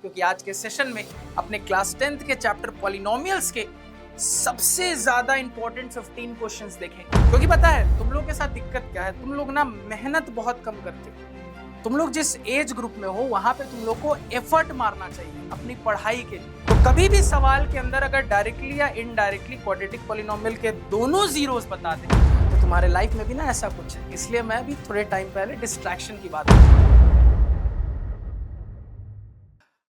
क्योंकि आज के सेशन में अपने क्लास 10th के चैप्टर पॉलिनोमियल्स के सबसे ज्यादा इंपॉर्टेंट 15 क्वेश्चंस देखेंगे। क्योंकि पता है तुम लोग के साथ दिक्कत क्या है, तुम लोग ना मेहनत बहुत कम करते हो। तुम लोग जिस एज ग्रुप में हो वहां पे तुम लोग को एफर्ट मारना चाहिए अपनी पढ़ाई के लिए। तो कभी भी सवाल के अंदर अगर डायरेक्टली या इनडायरेक्टली क्वाड्रेटिक पॉलिनोमियल के दोनों जीरोस बता दें तो तुम्हारे लाइफ में भी ना ऐसा कुछ है। इसलिए मैं भी थोड़े टाइम पहले डिस्ट्रैक्शन की बात करूं।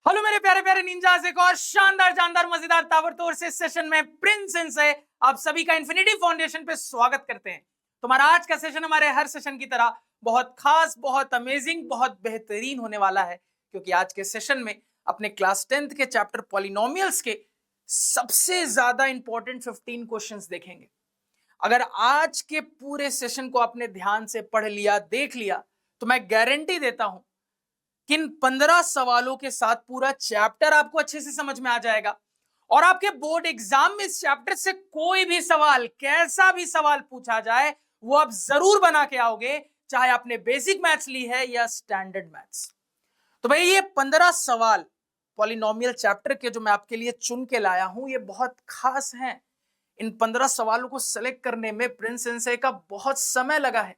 हेलो मेरे प्यारे प्यारे निंजास, एक और शानदार जानदार मजेदार ताबड़तोड़ से सेशन में प्रिंस से आप सभी का इन्फिनिटी फाउंडेशन पे स्वागत करते हैं। तुम्हारा आज का सेशन हमारे हर सेशन की तरह बहुत खास, बहुत अमेजिंग, बहुत बेहतरीन होने वाला है, क्योंकि आज के सेशन में अपने क्लास 10th के चैप्टर पॉलिनोमियल्स के सबसे ज्यादा इंपॉर्टेंट 15 क्वेश्चंस देखेंगे। अगर आज के पूरे सेशन को आपने ध्यान से पढ़ लिया, देख लिया, तो मैं गारंटी देता हूं कि इन 15 सवालों के साथ पूरा चैप्टर आपको अच्छे से समझ में आ जाएगा और आपके बोर्ड एग्जाम में इस चैप्टर से कोई भी सवाल, कैसा भी सवाल पूछा जाए, वो आप जरूर बना के आओगे, चाहे आपने बेसिक मैथ्स ली है या स्टैंडर्ड मैथ्स। तो भाई ये 15 सवाल पॉलिनोमियल चैप्टर के जो मैं आपके लिए चुन के लाया हूं, ये बहुत खास हैं। इन 15 सवालों को सेलेक्ट करने में प्रिंस सेंसे का बहुत समय लगा है।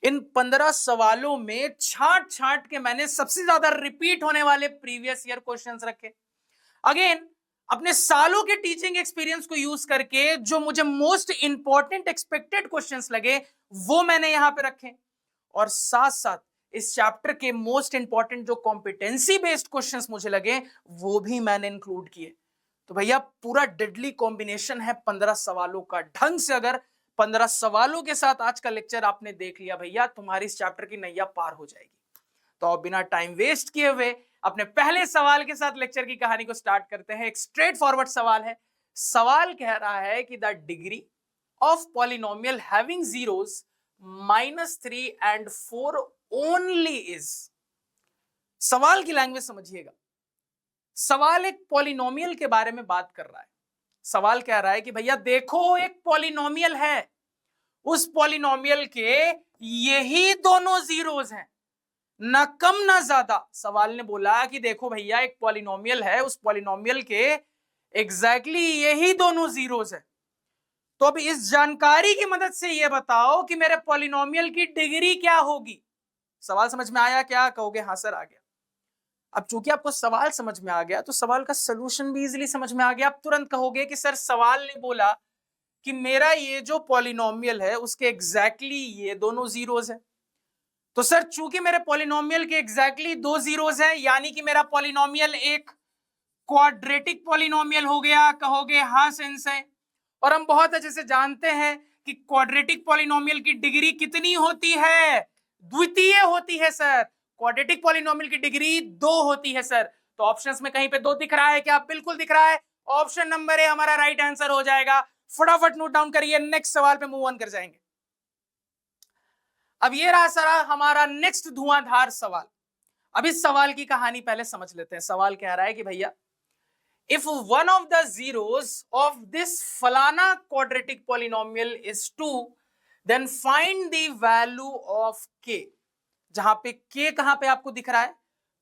इन 15 सवालों में छांट छांट के मैंने सबसे ज्यादा रिपीट होने वाले प्रीवियस ईयर क्वेश्चंस रखे। अगेन अपने सालों के टीचिंग एक्सपीरियंस को यूज करके जो मुझे मोस्ट इंपॉर्टेंट एक्सपेक्टेड क्वेश्चंस लगे वो मैंने यहां पे रखे, और साथ साथ इस चैप्टर के मोस्ट इंपॉर्टेंट जो कॉम्पिटेंसी बेस्ड क्वेश्चंस मुझे लगे वो भी मैंने इंक्लूड किए। तो भैया पूरा डेडली कॉम्बिनेशन है 15 सवालों का। ढंग से अगर 15 सवालों के साथ आज का लेक्चर आपने देख लिया भैया, तुम्हारी इस चैप्टर की नैया पार हो जाएगी। तो अब बिना टाइम वेस्ट किए हुए अपने पहले सवाल के साथ लेक्चर की कहानी को स्टार्ट करते हैं। एक स्ट्रेट फॉरवर्ड सवाल है। सवाल कह रहा है कि the degree of polynomial having zeros -3 and 4 only is. सवाल की लैंग्वेज समझिएगा। सवाल एक पॉलिनोमियल के बारे में बात कर रहा है। सवाल कह रहा है कि भैया देखो एक पॉलिनोमियल है, उस पॉलिनोमियल के यही दोनों जीरोस हैं, ना कम ना ज्यादा। सवाल ने बोला कि देखो भैया एक पॉलिनोमियल है, उस पॉलिनोमियल के एग्जैक्टली यही दोनों जीरोस हैं। तो अब इस जानकारी की मदद से यह बताओ कि मेरे पॉलिनोमियल की डिग्री क्या होगी। सवाल समझ में आया क्या? कहोगे हाँ सर आ गया। अब चूंकि आपको सवाल समझ में आ गया तो सवाल का सलूशन भी इजीली समझ में आ गया। आप तुरंत कहोगे कि सर सवाल ने बोला कि मेरा ये जो पॉलिनोमियल है उसके एग्जैक्टली ये दोनों जीरोस हैं। तो सर चूंकि मेरे पॉलिनोमियल के एग्जैक्टली दो जीरोस हैं, यानी कि मेरा पॉलिनोमियल एक क्वाड्रेटिक पॉलिनोमियल हो गया। कहोगे हाँ सेंस है। और हम बहुत अच्छे से जानते हैं कि क्वाड्रेटिक पॉलिनोमियल की डिग्री कितनी होती है? द्वितीय होती है सर। क्वाड्रेटिक पॉलिनोमियल की डिग्री 2 होती है सर। तो ऑप्शंस में कहीं पे 2 दिख रहा है क्या? बिल्कुल दिख रहा है। ऑप्शन नंबर ए हमारा राइट आंसर हो जाएगा। फटाफट नोट डाउन करिए, नेक्स्ट सवाल पे मूव ऑन कर जाएंगे। अब ये रहा सारा हमारा नेक्स्ट धुआंधार सवाल। अब इस सवाल की कहानी पहले समझ लेते हैं। सवाल कह रहा है कि भैया if one of the zeros of this falana quadratic polynomial is 2, then find the value of k। जहां पे k कहां पे आपको दिख रहा है?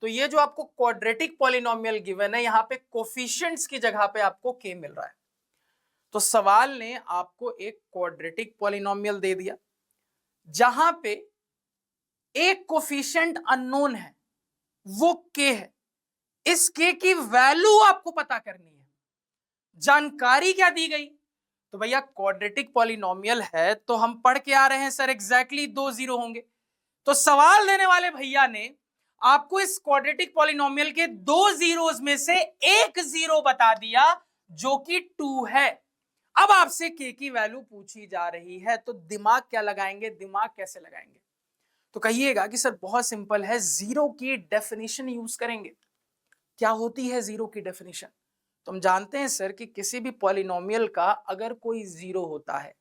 तो ये जो आपको क्वाड्रेटिक पॉलिनोमियल गिवन है, यहां पे कोफिशिएंट्स की जगह पे आपको k मिल रहा है। तो सवाल ने आपको एक क्वाड्रेटिक पॉलिनोमियल दे दिया जहां पे एक कोफिशिएंट अननोन है, वो k है। इस k की वैल्यू आपको पता करनी है। जानकारी क्या दी गई? तो भैया क्वाड्रेटिक पॉलिनोमियल है तो हम पढ़ के आ रहे हैं सर एग्जैक्टली 2 जीरो होंगे। तो सवाल देने वाले भैया ने आपको इस क्वाड्रेटिक पॉलिनोमियल के 2 जीरोस में से एक जीरो बता दिया जो कि 2 है। अब आपसे k की वैल्यू पूछी जा रही है तो दिमाग क्या लगाएंगे, दिमाग कैसे लगाएंगे? तो कहिएगा कि सर बहुत सिंपल है, जीरो की डेफिनेशन यूज करेंगे। क्या होती है जीरो की डेफिनेशन? तो हम जानते हैं सर कि किसी भी पॉलिनोमियल का अगर कोई जीरो होता है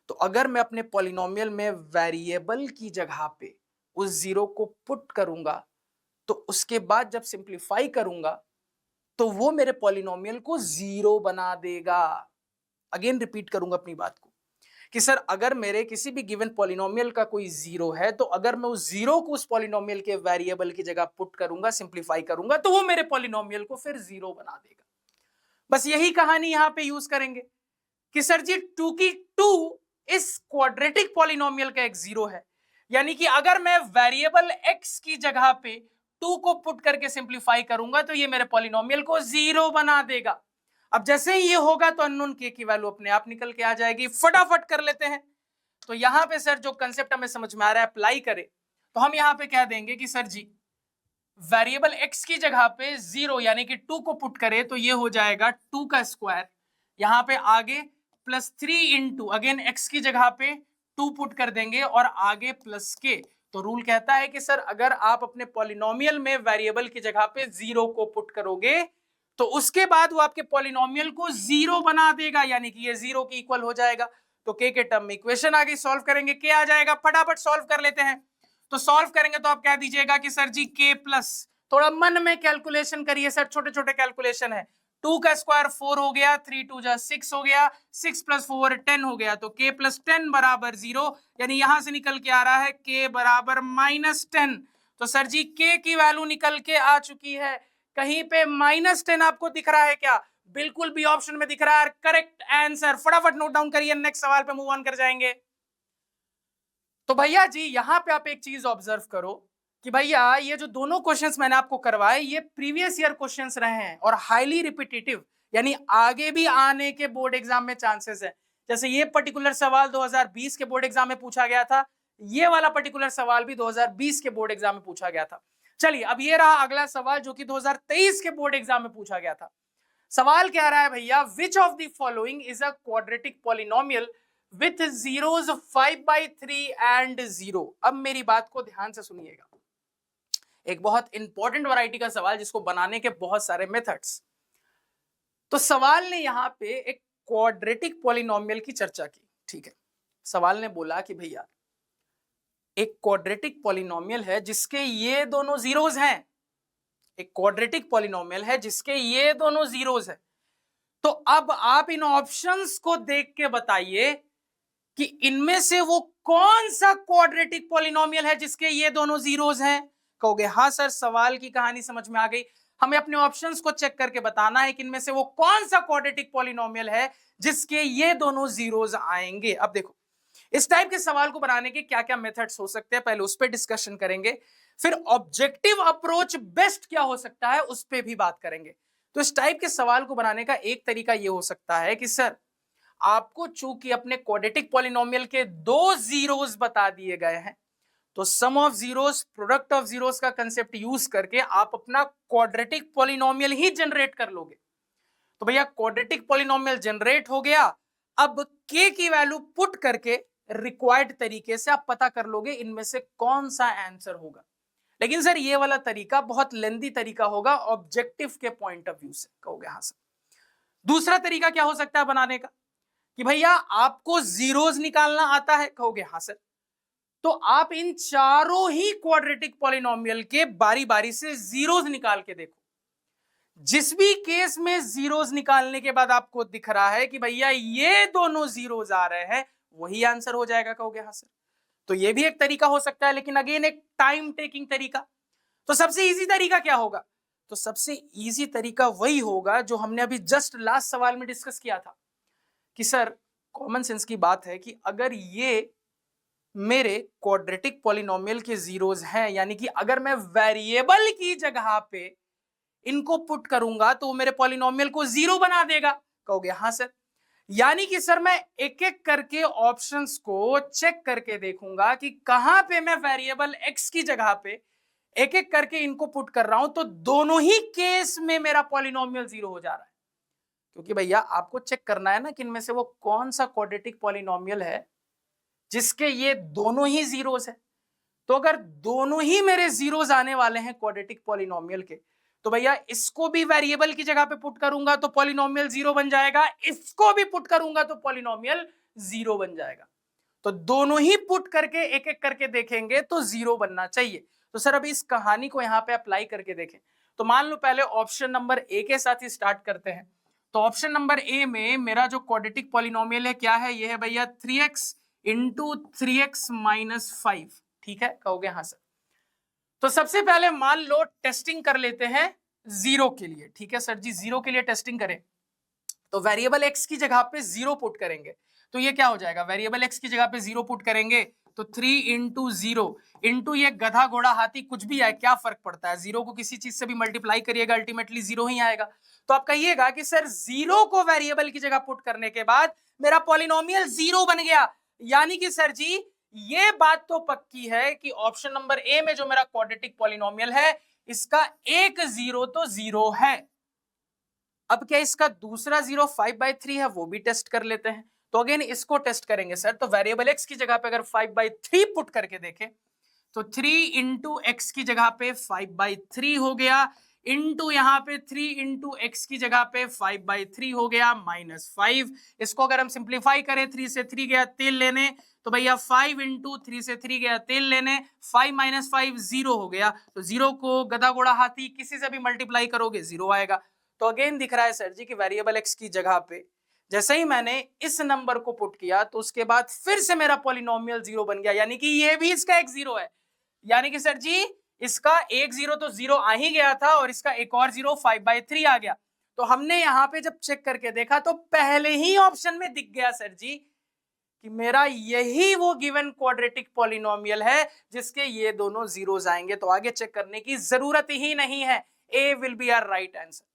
तो अगर मैं अपने पॉलिनोमियल में वेरिएबल की जगह पे उस जीरो को पुट करूंगा तो उसके बाद जब सिंप्लीफाई करूंगा तो वो मेरे पॉलिनोमियल को जीरो बना देगा। अगेन रिपीट करूंगा अपनी बात को कि सर अगर मेरे किसी भी गिवन पॉलिनोमियल का कोई जीरो है तो अगर मैं उस जीरो को उस पॉलिनोमियल के वेरिएबल की जगह पुट करूंगा, सिंप्लीफाई करूंगा, तो वो मेरे पॉलिनोमियल को फिर जीरो बना देगा। बस यही कहानी यहां पे यूज करेंगे कि सर जी 2 की 2 इस क्वाड्रेटिक पॉलिनोमियल का एक जीरो है, यानी कि अगर मैं वेरिएबल x की जगह पे 2 को पुट करके सिंप्लीफाई करूंगा तो ये मेरे पॉलिनोमियल को जीरो बना देगा। अब जैसे ही ये होगा तो अननोन k की वैल्यू अपने आप निकल के आ जाएगी। फटाफट कर लेते हैं। तो यहां पे सर जो कंसेप्ट हमें समझ में आ रहा है अप्लाई करें तो हम यहां पे कह देंगे कि सर जी वेरिएबल x की जगह पे जीरो यानी कि 2 को पुट करें तो ये हो जाएगा 2 का स्क्वायर, यहां पे आगे प्लस 3 इंटू अगेन x की जगह पे 2 पुट कर देंगे और आगे प्लस के। तो रूल कहता है कि सर अगर आप अपने पॉलिनोमियल में वेरिएबल की जगह पे जीरो को पुट करोगे तो उसके बाद वो आपके पॉलिनोमियल को जीरो बना देगा, यानी कि ये जीरो के इक्वल हो जाएगा। तो k के टर्म में इक्वेशन आ गई, सॉल्व करेंगे k आ जाएगा। फटाफट सॉल्व कर लेते हैं। तो सॉल्व करेंगे तो आप कह दीजिएगा कि सर जी k प्लस, थोड़ा मन में कैलकुलेशन करिए सर, छोटे छोटे कैलकुलेशन है। 2 का स्क्वायर 4 हो गया, 3 2 जा 6 हो गया, 6 प्लस 4 10 हो गया, तो k प्लस 10 बराबर 0, यानी यहां से निकल के आ रहा है k बराबर -10। तो सर जी k की वैल्यू निकल के आ चुकी है। कहीं पे -10 आपको दिख रहा है क्या? बिल्कुल भी ऑप्शन में दिख रहा है करेक्ट आंसर। फटाफट नोट डाउन करिए, नेक्स्ट सवाल पे मूव ऑन कर जाएंगे। तो भैया जी यहां पे आप एक चीज ऑब्जर्व करो कि भैया ये जो दोनों क्वेश्चंस मैंने आपको करवाए ये प्रीवियस ईयर क्वेश्चंस रहे हैं और हाईली रिपीटेटिव, यानी आगे भी आने के बोर्ड एग्जाम में चांसेस है। जैसे ये पर्टिकुलर सवाल 2020 के बोर्ड एग्जाम में पूछा गया था, ये वाला पर्टिकुलर सवाल भी 2020 के बोर्ड एग्जाम में पूछा गया था। चलिए अब ये रहा अगला सवाल जो कि 2023 के बोर्ड एग्जाम में पूछा गया था। सवाल कह रहा है भैया which of the following is a quadratic polynomial with zeros 5/3 and 0। अब मेरी बात को ध्यान से सुनिएगा, एक बहुत इंपॉर्टेंट वैरायटी का सवाल जिसको बनाने के बहुत सारे मेथड्स। तो सवाल ने यहां पे एक क्वाड्रेटिक पॉलिनोमियल की चर्चा की, ठीक है। सवाल ने बोला कि भैया एक क्वाड्रेटिक पॉलिनोमियल है जिसके ये दोनों जीरोस हैं, एक क्वाड्रेटिक पॉलिनोमियल है जिसके ये दोनों जीरोस हैं। तो अब आप इन ऑप्शंस को देख के बताइए कि इनमें से वो कौन सा क्वाड्रेटिक पॉलिनोमियल है जिसके ये दोनों जीरोस हैं। कहोगे हाँ सर सवाल की कहानी समझ में आ गई, हमें अपने ऑप्शंस को चेक करके बताना है कि इनमें से वो कौन सा क्वाड्रेटिक पॉलिनोमियल है जिसके ये दोनों जीरोस आएंगे। अब देखो इस टाइप के सवाल को बनाने के क्या क्या मेथड्स हो सकते हैं, पहले उस पर डिस्कशन करेंगे, फिर ऑब्जेक्टिव अप्रोच बेस्ट क्या हो सकता है उस पर भी बात करेंगे। तो इस टाइप के सवाल को बनाने का एक तरीका यह हो सकता है कि सर आपको चूंकि अपने क्वाड्रेटिक पॉलिनोमियल के दो जीरोस बता दिए गए हैं तो sum of zeros product of zeros का कंसेप्ट यूज करके आप अपना क्वाड्रेटिक पॉलिनोमियल ही जनरेट कर लोगे। तो भैया क्वाड्रेटिक पॉलिनोमियल जनरेट हो गया, अब k की वैल्यू पुट करके रिक्वायर्ड तरीके से आप पता कर लोगे इनमें से कौन सा आंसर होगा। लेकिन सर ये वाला तरीका बहुत लेंदी तरीका होगा ऑब्जेक्टिव के पॉइंट ऑफ व्यू से। कहोगे हाँ सर। दूसरा तरीका क्या हो सकता है बनाने का कि भैया आपको जीरोस निकालना आता है। कहोगे हाँ सर। तो आप इन चारों ही क्वाड्रेटिक पॉलिनोमियल के बारी बारी से जीरोस निकाल के देखो, जिस भी केस में जीरोस निकालने के बाद आपको दिख रहा है कि भैया ये दोनों जीरोस आ रहे हैं वही आंसर हो जाएगा। कहोगे हाँ सर। तो ये भी एक तरीका हो सकता है, लेकिन अगेन एक टाइम टेकिंग तरीका। तो सबसे इजी तरीका क्या होगा? तो सबसे इजी तरीका वही होगा जो हमने अभी जस्ट लास्ट सवाल में डिस्कस किया था कि सर कॉमन सेंस की बात है कि अगर ये मेरे क्वाड्रेटिक पॉलिनोमियल के जीरोस हैं, यानी कि अगर मैं वेरिएबल की जगह पे इनको पुट करूंगा तो मेरे पॉलिनोमियल को जीरो बना देगा। कहोगे हाँ सर। यानी कि सर मैं एक एक करके ऑप्शंस को चेक करके देखूंगा कि कहां पे मैं वेरिएबल x की जगह पे एक एक करके इनको पुट कर रहा हूं तो दोनों ही केस में मेरा पॉलिनोमियल जीरो हो जा रहा है। क्योंकि भैया आपको चेक करना है ना कि इनमें से वो कौन सा क्वाड्रेटिक पॉलिनोमियल है जिसके ये दोनों ही जीरोस है। तो अगर दोनों ही मेरे जीरोस आने वाले हैं क्वाड्रेटिक पॉलिनोमियल के तो भैया इसको भी वेरिएबल की जगह पे पुट करूंगा तो पॉलिनोमियल जीरो बन जाएगा, इसको भी पुट करूंगा तो पॉलिनोमियल जीरो बन जाएगा। तो दोनों ही पुट करके एक एक करके देखेंगे तो जीरो बनना चाहिए। तो सर अभी इस कहानी को यहां पे अप्लाई करके देखें। तो मान लो पहले ऑप्शन नंबर ए के साथ ही स्टार्ट करते हैं। तो ऑप्शन नंबर ए में मेरा जो क्वाड्रेटिक पॉलिनोमियल है क्या है, ये है भैया 3x इंटू 3x माइनस 5। ठीक है, कहोगे हाँ सर। तो सबसे पहले मान लो टेस्टिंग कर लेते हैं जीरो के लिए। ठीक है सर जी, जीरो के लिए टेस्टिंग करें तो वेरिएबल x की जगह पे जीरो पुट करेंगे तो ये क्या हो जाएगा, वेरिएबल x की जगह पे जीरो पुट करेंगे तो 3 इंटू जीरो इंटू ये गधा घोड़ा हाथी कुछ भी आए, क्या फर्क पड़ता है, जीरो को किसी चीज से भी मल्टीप्लाई करिएगा अल्टीमेटली जीरो ही आएगा। तो आप कहिएगा कि सर जीरो को वेरिएबल की जगह पुट करने के बाद मेरा पॉलिनोमियल जीरो बन गया, यानी कि सर जी ये बात तो पक्की है कि ऑप्शन नंबर ए में जो मेरा क्वाड्रेटिक पॉलिनोमियल है इसका एक जीरो तो जीरो है। अब क्या इसका दूसरा जीरो 5/3 है, वो भी टेस्ट कर लेते हैं। तो अगेन इसको टेस्ट करेंगे सर, तो वेरिएबल x की जगह पे अगर 5/3 पुट करके देखें तो 3 इंटू एक्स की जगह पे 5/3 हो गया, इंटू यहाँ पे 3 इंटू एक्स की जगह पे 5/3 हो गया माइनस 5। इसको अगर हम सिंप्लीफाई करें, 3 से 3 गया तेल लेने तो भैया 5 इंटू 3 से 3 गया तेल लेने, 5 माइनस 5 जीरो हो गया। तो जीरो को गधा घोड़ा हाथी किसी से भी मल्टीप्लाई करोगे जीरो आएगा। तो अगेन दिख रहा है सर जी कि वेरिएबल एक्स की जगह पे जैसे ही मैंने इस नंबर को पुट किया तो उसके बाद फिर से मेरा पॉलिनोमियल जीरो बन गया, यानी कि ये भी इसका एक जीरो है। यानी कि सर जी इसका एक जीरो तो जीरो आ ही गया था और इसका एक और जीरो 5/3 आ गया। तो हमने यहां पे जब चेक करके देखा तो पहले ही ऑप्शन में दिख गया सर जी कि मेरा यही वो गिवन क्वाड्रेटिक पॉलिनोमियल है जिसके ये दोनों जीरोस आएंगे। तो आगे चेक करने की जरूरत ही नहीं है, A will be our right answer.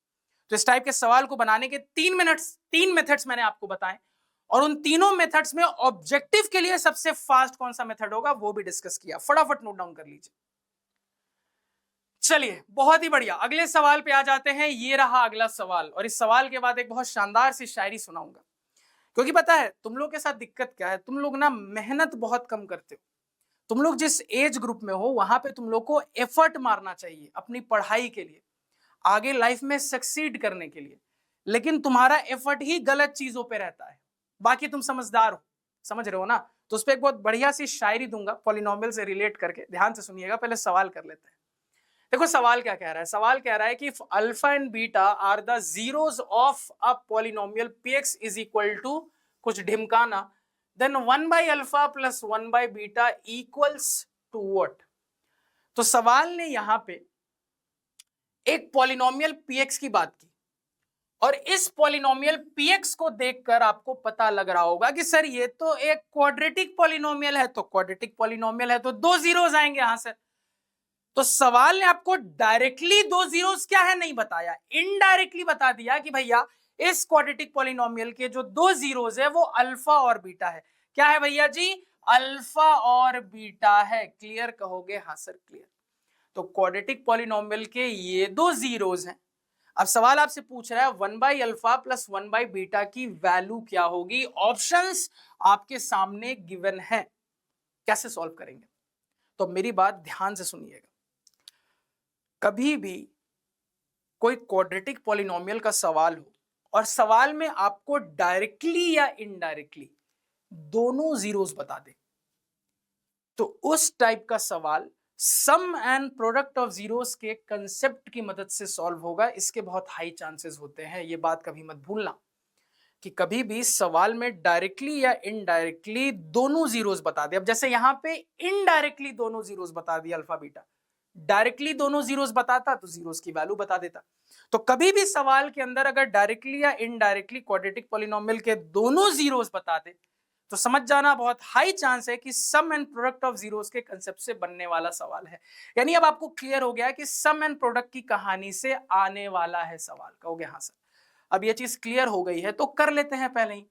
तो इस टाइप के सवाल को बनाने के 3 मेथड्स मैंने आपको बताए और उन तीनों मेथड्स में ऑब्जेक्टिव के लिए सबसे फास्ट कौन सा मेथड होगा वो भी डिस्कस किया, फटाफट नोट डाउन कर लीजिए। चलिए बहुत ही बढ़िया, अगले सवाल पे आ जाते हैं। ये रहा अगला सवाल और इस सवाल के बाद एक बहुत शानदार सी शायरी सुनाऊंगा। क्योंकि पता है तुम लोग के साथ दिक्कत क्या है, तुम लोग ना मेहनत बहुत कम करते हो। तुम लोग जिस एज ग्रुप में हो वहां पे तुम लोग को एफर्ट मारना चाहिए अपनी पढ़ाई के लिए, आगे लाइफ में सक्सीड करने के लिए, लेकिन तुम्हारा एफर्ट ही गलत चीजों पे रहता है। बाकी तुम समझदार हो, समझ रहे हो ना। तो उस पर एक बहुत बढ़िया सी शायरी दूंगा पॉलिनोमियल से रिलेट करके, ध्यान से सुनिएगा। पहले सवाल कर लेते हैं। देखो सवाल क्या कह रहा है, सवाल कह रहा है कि alpha and beta are the zeros of a polynomial px is equal to कुछ ढिमकाना, देन 1/अल्फा प्लस 1/बीटा इक्वल्स टू व्हाट। तो सवाल ने यहां पे एक पॉलिनोमियल px की बात की और इस पॉलिनोमियल px को देखकर आपको पता लग रहा होगा कि सर ये तो एक क्वाड्रेटिक पॉलिनोमियल है, तो क्वाड्रेटिक पॉलिनोमियल है तो दो जीरोस आएंगे यहां से। तो सवाल ने आपको डायरेक्टली दो जीरोस क्या है नहीं बताया, इनडायरेक्टली बता दिया कि भैया इस क्वाड्रेटिक पॉलिनोमियल के जो दो जीरोस है वो अल्फा और बीटा है। क्या है भैया जी, अल्फा और बीटा है। क्लियर कहोगे हाँ सर क्लियर। तो क्वाड्रेटिक पॉलिनोमियल के ये दो जीरोस हैं। अब सवाल आपसे पूछ रहा है 1/अल्फा प्लस 1/बीटा की वैल्यू क्या होगी। ऑप्शंस आपके सामने गिवन है, कैसे सॉल्व करेंगे। तो मेरी बात ध्यान से सुनिएगा। कभी भी कोई क्वाड्रेटिक पॉलिनोमियल का सवाल हो और सवाल में आपको डायरेक्टली या इनडायरेक्टली दोनों जीरोस बता दे तो उस टाइप का सवाल सम एंड प्रोडक्ट ऑफ जीरोस के कंसेप्ट की मदद से सॉल्व होगा। इसके बहुत हाई चांसेस होते हैं, ये बात कभी मत भूलना कि कभी भी सवाल में डायरेक्टली या इनडायरेक्टली दोनों जीरोस बता दे। अब जैसे यहां पे इनडायरेक्टली दोनों जीरोस बता दिया अल्फा बीटा, डायरेक्टली दोनों जीरोस बताता तो जीरोस की वैल्यू बता देता। तो कभी भी सवाल के अंदर अगर डायरेक्टली या इनडायरेक्टली क्वाड्रेटिक पॉलिनोमियल के दोनों जीरोस बता दे तो समझ जाना बहुत हाई चांस है कि सम एंड प्रोडक्ट ऑफ जीरोस के कंसेप्ट से बनने वाला सवाल है। यानी अब आपको क्लियर हो गया कि सम एंड प्रोडक्ट की कहानी से आने वाला है सवाल। कहोगे हाँ सर, अब ये चीज क्लियर हो गई है तो कर लेते हैं पहले ही।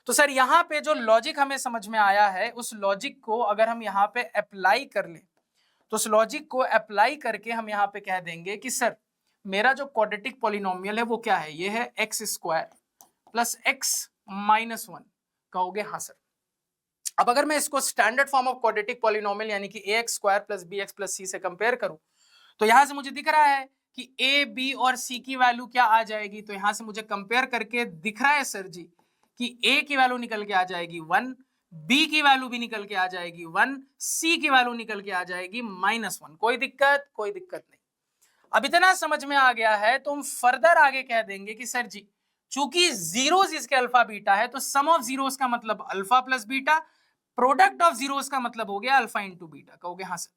तो सर यहाँ पे जो लॉजिक हमें समझ में आया है उस लॉजिक को अगर हम यहाँ पे अप्लाई कर लें तो उस लॉजिक को अप्लाई करके हम यहाँ पे कह देंगे कि सर मेरा जो क्वाड्रेटिक पॉलिनोमियल है वो क्या है, ये है x² प्लस x माइनस 1। कहोगे हाँ सर। अब अगर मैं इसको standard form of quadratic polynomial यानी कि ax² plus bx plus c से कंपेयर करूं तो यहां से मुझे दिख रहा है कि a, b और c की वैल्यू क्या आ जाएगी। तो यहां से मुझे कंपेयर करके दिख रहा है सर जी कि a की वैल्यू निकल के आ जाएगी 1, b की वैल्यू भी निकल के आ जाएगी 1, c की वैल्यू निकल के आ जाएगी -1। कोई दिक्कत नहीं। अब इतना समझ में आ गया है तो हम फर्दर आगे कह देंगे कि सर जी चूंकि जीरोस इसके अल्फा बीटा है तो सम ऑफ जीरोस का मतलब alpha plus beta, product of zeros का मतलब हो गया अल्फा इंटू बीटा। कहोगे हाँ सर।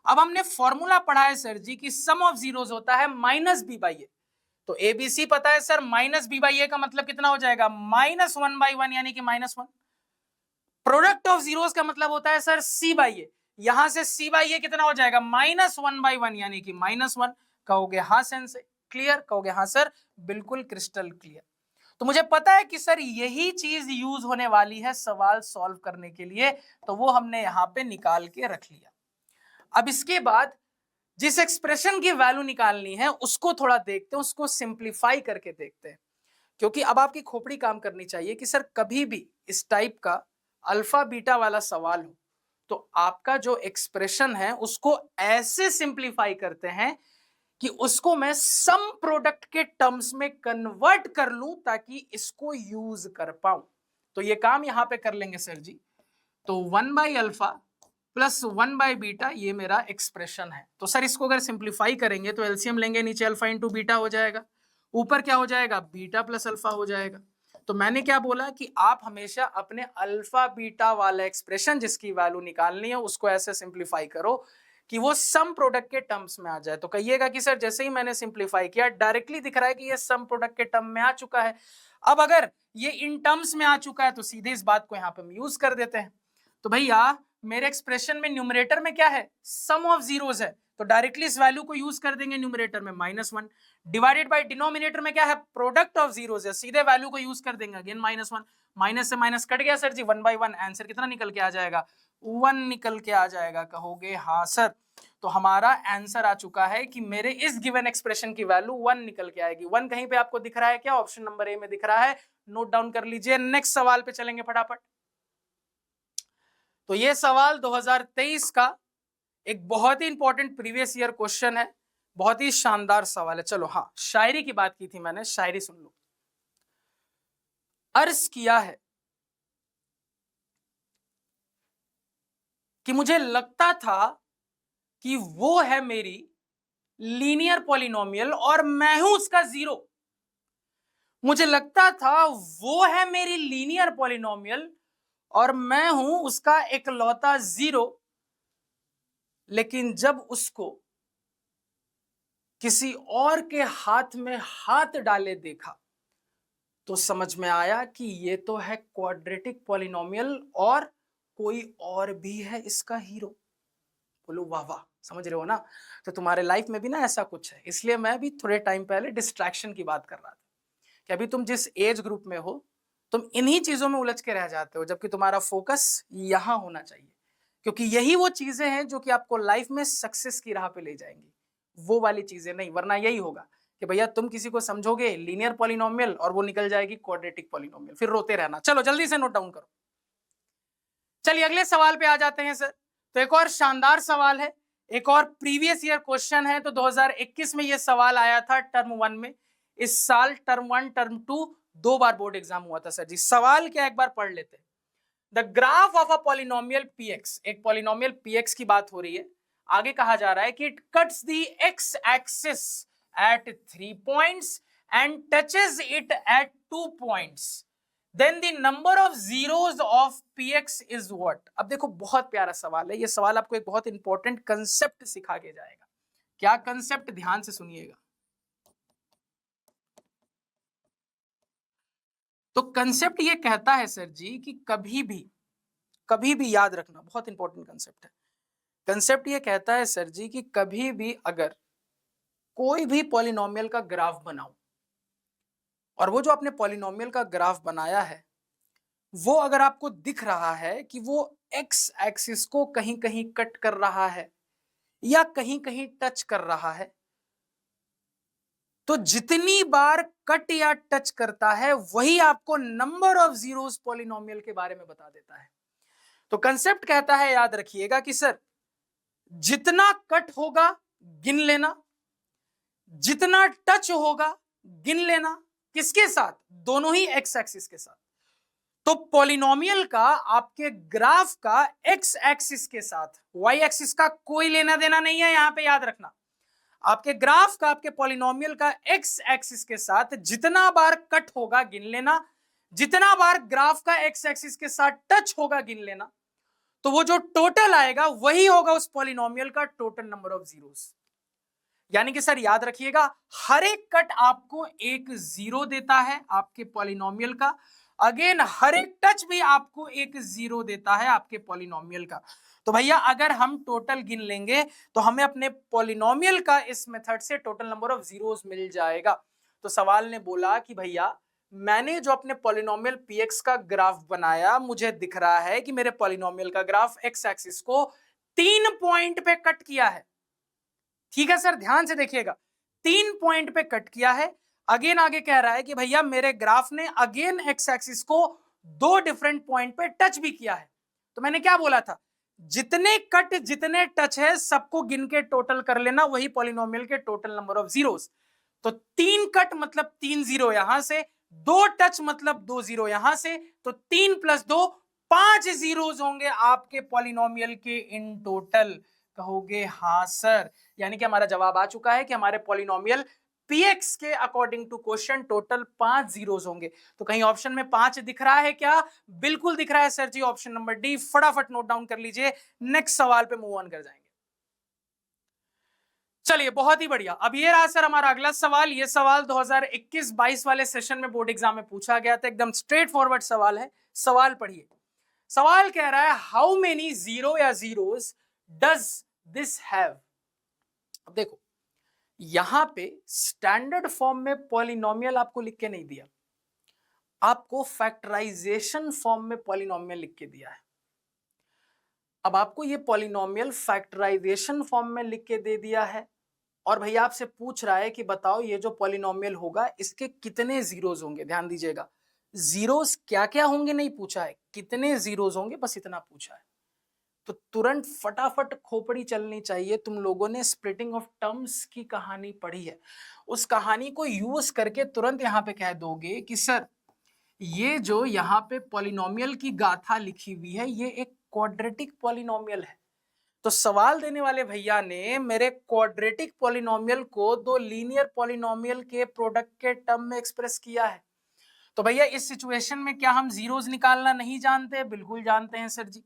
अब हमने फॉर्मूला पढ़ा है सर जी कि सम ऑफ जीरोस होता है माइनस बी बाई ए, तो एबीसी पता है सर, माइनस बी बाई ए का मतलब कितना हो जाएगा -1/1 यानी कि -1। प्रोडक्ट ऑफ जीरोस का मतलब होता है सर सी बाई ए, यहां से सी बाई ए कितना हो जाएगा -1/1 यानी कि -1। कहोगे हाँ सेंस है, क्लियर? कहोगे हाँ सर, बिल्कुल क्रिस्टल क्लियर। तो मुझे पता है कि सर यही चीज यूज होने वाली है सवाल सॉल्व करने के लिए, तो वो हमने यहां पे निकाल के रख लिया। अब इसके बाद जिस एक्सप्रेशन की वैल्यू निकालनी है उसको थोड़ा देखते हैं, उसको सिंप्लीफाई करके देखते हैं, क्योंकि अब आपकी खोपड़ी काम करनी चाहिए कि सर कभी भी इस टाइप का अल्फा बीटा वाला सवाल हो तो आपका जो एक्सप्रेशन है उसको ऐसे सिंप्लीफाई करते हैं कि उसको मैं सम प्रोडक्ट के टर्म्स में कन्वर्ट कर लूं ताकि इसको यूज कर पाऊं। तो ये काम यहां पे कर लेंगे सर जी। तो 1/अल्फा प्लस 1/बीटा ये मेरा एक्सप्रेशन है। तो सर इसको अगर सिंप्लीफाई करेंगे तो एलसीएम लेंगे, नीचे अल्फा इंटू बीटा हो जाएगा, ऊपर क्या हो जाएगा बीटा प्लस अल्फा हो जाएगा। तो मैंने क्या बोला कि आप हमेशा अपने अल्फा बीटा वाला एक्सप्रेशन जिसकी वैल्यू निकालनी है उसको ऐसे सिंप्लीफाई करो कि वो सम प्रोडक्ट के टर्म्स में आ जाए। तो कहिएगा कि सर जैसे ही मैंने सिंप्लीफाई किया डायरेक्टली दिख रहा है कि ये सम प्रोडक्ट के टर्म में आ चुका है। अब अगर ये इन टर्म्स में आ चुका है तो सीधे इस बात को यहाँ पे हम यूज कर देते हैं। तो भैया मेरे एक्सप्रेशन में न्यूमरेटर में क्या है सम ऑफ जीरोस है, तो डायरेक्टली इस वैल्यू को यूज कर देंगे न्यूमरेटर में -1 डिवाइडेड बाय डिनोमिनेटर में क्या है प्रोडक्ट ऑफ जीरोस है, सीधे वैल्यू को यूज कर देंगे अगेन -1, माइनस से माइनस कट गया सर जी 1/1, आंसर कितना निकल के आ जाएगा 1 निकल के आ जाएगा। कहोगे हाँ सर। तो हमारा आंसर आ चुका है कि मेरे इस गिवन एक्सप्रेशन की वैल्यू 1 निकल के आएगी। 1 कहीं पे आपको दिख रहा है क्या? ऑप्शन नंबर ए में दिख रहा है, नोट डाउन कर लीजिए। नेक्स्ट सवाल पे चलेंगे फटाफट। तो ये सवाल 2023 का एक बहुत ही इंपॉर्टेंट प्रीवियस ईयर क्वेश्चन है, बहुत ही शानदार सवाल है। चलो हाँ, शायरी की बात की थी मैंने, शायरी सुन लो। अर्ज किया है कि मुझे लगता था कि वो है मेरी लीनियर पॉलिनोमियल और मैं हूं उसका जीरो। मुझे लगता था वो है मेरी लीनियर पॉलिनोमियल और मैं हूं उसका इकलौता जीरो, लेकिन जब उसको किसी और के हाथ में हाथ डाले देखा तो समझ में आया कि ये तो है क्वाड्रेटिक पॉलिनोमियल और कोई और भी है इसका हीरो। बोलो वाह वाह, समझ रहे हो ना? तो तुम्हारे लाइफ में भी ना ऐसा कुछ है, इसलिए मैं भी थोड़े टाइम पहले डिस्ट्रैक्शन की बात कर रहा था कि अभी तुम जिस एज ग्रुप में हो तुम इन्हीं चीजों में उलझ के रह जाते हो, जबकि तुम्हारा फोकस यहां होना चाहिए, क्योंकि यही वो चीजें हैं जो कि आपको लाइफ में सक्सेस की राह पे ले जाएंगी, वो वाली चीजें नहीं। वरना यही होगा कि भैया तुम किसी को समझोगे लीनियर पॉलिनोमियल और वो निकल जाएगी क्वाड्रेटिक पॉलिनोमियल, फिर रोते रहना। चलो जल्दी से नोट डाउन करो। चलिए अगले सवाल पे आ जाते हैं सर। तो एक और शानदार सवाल है, एक और प्रीवियस ईयर क्वेश्चन है। तो 2021 में ये सवाल आया था टर्म 1 में, इस साल टर्म 1 टर्म 2 दो बार बोर्ड एग्जाम हुआ था सर जी। सवाल क्या एक बार पढ़ लेते हैं। The graph of a polynomial px, एक पॉलिनोमियल px की बात हो रही है। आगे कहा जा रहा है कि it cuts the x axis at 3 points and touches it at 2 points, then the number of zeros of px is what. अब देखो बहुत प्यारा सवाल है ये सवाल, आपको एक बहुत इंपॉर्टेंट कंसेप्ट सिखा के जाएगा। क्या कंसेप्ट? ध्यान से सुनिएगा। तो कंसेप्ट ये कहता है सर जी कि कभी भी याद रखना, बहुत इंपॉर्टेंट कंसेप्ट है। कंसेप्ट ये कहता है सर जी कि कभी भी अगर कोई भी पॉलिनोमियल का ग्राफ बनाओ और वो जो आपने पॉलिनोमियल का ग्राफ बनाया है वो अगर आपको दिख रहा है कि वो एक्स एक्सिस को कहीं कहीं कट कर रहा है या कहीं कहीं टच कर रहा है, तो जितनी बार कट या टच करता है वही आपको नंबर ऑफ जीरोस पॉलिनोमियल के बारे में बता देता है। तो कंसेप्ट कहता है, याद रखिएगा कि सर जितना कट होगा गिन लेना, जितना टच होगा गिन लेना। किसके साथ? दोनों ही एक्स एक्सिस के साथ। तो पॉलिनोमियल का आपके ग्राफ का एक्स एक्सिस के साथ वाई एक्सिस का कोई लेना देना नहीं है, यहां पे याद रखना। आपके ग्राफ का, आपके पॉलिनोमियल का एक्स एक्सिस के साथ जितना बार कट होगा गिन लेना, जितना बार ग्राफ का एक्स एक्सिस के साथ टच होगा गिन लेना, तो वो जो टोटल आएगा वही होगा उस पॉलिनोमियल का टोटल नंबर ऑफ जीरोस। यानी कि सर याद रखिएगा, हर एक कट आपको एक जीरो देता है आपके पॉलिनोमियल का, अगेन हर एक टच भी आपको एक जीरो देता है आपके पॉलिनोमियल का। तो भैया अगर हम टोटल गिन लेंगे तो हमें अपने पॉलिनोमियल का इस मेथड से टोटल नंबर ऑफ जीरोस मिल जाएगा। तो सवाल ने बोला कि भैया मैंने जो अपने पॉलिनोमियल px का ग्राफ बनाया, मुझे दिख रहा है कि मेरे पॉलिनोमियल का ग्राफ एक्स एक्सिस को 3 पॉइंट पे कट किया है। ठीक है सर, ध्यान से देखिएगा, 3 पॉइंट पे कट किया है। अगेन आगे कह रहा है कि भैया मेरे ग्राफ ने अगेन एक्स एक्सिस को 2 डिफरेंट पॉइंट पे टच भी किया है। तो मैंने क्या बोला था, जितने कट जितने टच है सबको गिन के टोटल कर लेना, वही पॉलिनोमियल के टोटल नंबर ऑफ जीरोस। तो 3 कट मतलब 3 जीरो यहां से, 2 टच मतलब 2 जीरो यहां से, तो 3 + 2 5 जीरोस होंगे आपके पॉलिनोमियल के इन टोटल। कहोगे हाँ सर, यानी कि हमारा जवाब आ चुका है कि हमारे पॉलिनोमियल px के according to question total 5 zeros होंगे। तो कहीं ऑप्शन में 5 दिख रहा है क्या? बिल्कुल दिख रहा है सर जी, ऑप्शन नंबर डी। फटाफट नोट डाउन कर लीजिए, नेक्स्ट सवाल पे मूव ऑन कर जाएंगे। चलिए बहुत ही बढ़िया, अब ये रहा सर हमारा अगला सवाल। ये सवाल 2021-22 वाले सेशन में बोर्ड एग्जाम में पूछा गया था, एकदम स्ट्रेट फॉरवर्ड सवाल है। सवाल पढ़िए, सवाल कह रहा है हाउ मेनी जीरो या जीरोस डज दिस हैव। अब देखो यहां पे स्टैंडर्ड फॉर्म में पॉलिनोमियल आपको लिख के नहीं दिया, आपको फैक्टराइजेशन फॉर्म में पॉलिनोमियल लिख के दिया है। अब आपको ये पॉलिनोमियल फैक्टराइजेशन फॉर्म में लिख के दे दिया है और भैया आपसे पूछ रहा है कि बताओ ये जो पॉलिनोमियल होगा इसके कितने जीरोस होंगे। ध्यान दीजिएगा, जीरोस क्या क्या होंगे नहीं पूछा है, कितने जीरोस होंगे बस इतना पूछा है। तो तुरंत फटाफट खोपड़ी चलनी चाहिए। तुम लोगों ने स्प्लिटिंग ऑफ टर्म्स की कहानी पढ़ी है, उस कहानी को यूज करके तुरंत यहां पे कह दोगे कि सर ये जो यहाँ पे पॉलिनोमियल की गाथा लिखी हुई है ये एक क्वाड्रेटिक पॉलिनोमियल है। तो सवाल देने वाले भैया ने मेरे क्वाड्रेटिक पॉलिनोमियल को 2 लीनियर पॉलिनोमियल के प्रोडक्ट के टर्म में एक्सप्रेस किया है। तो भैया इस सिचुएशन में क्या हम जीरोस निकालना नहीं जानते? बिल्कुल जानते हैं सर जी।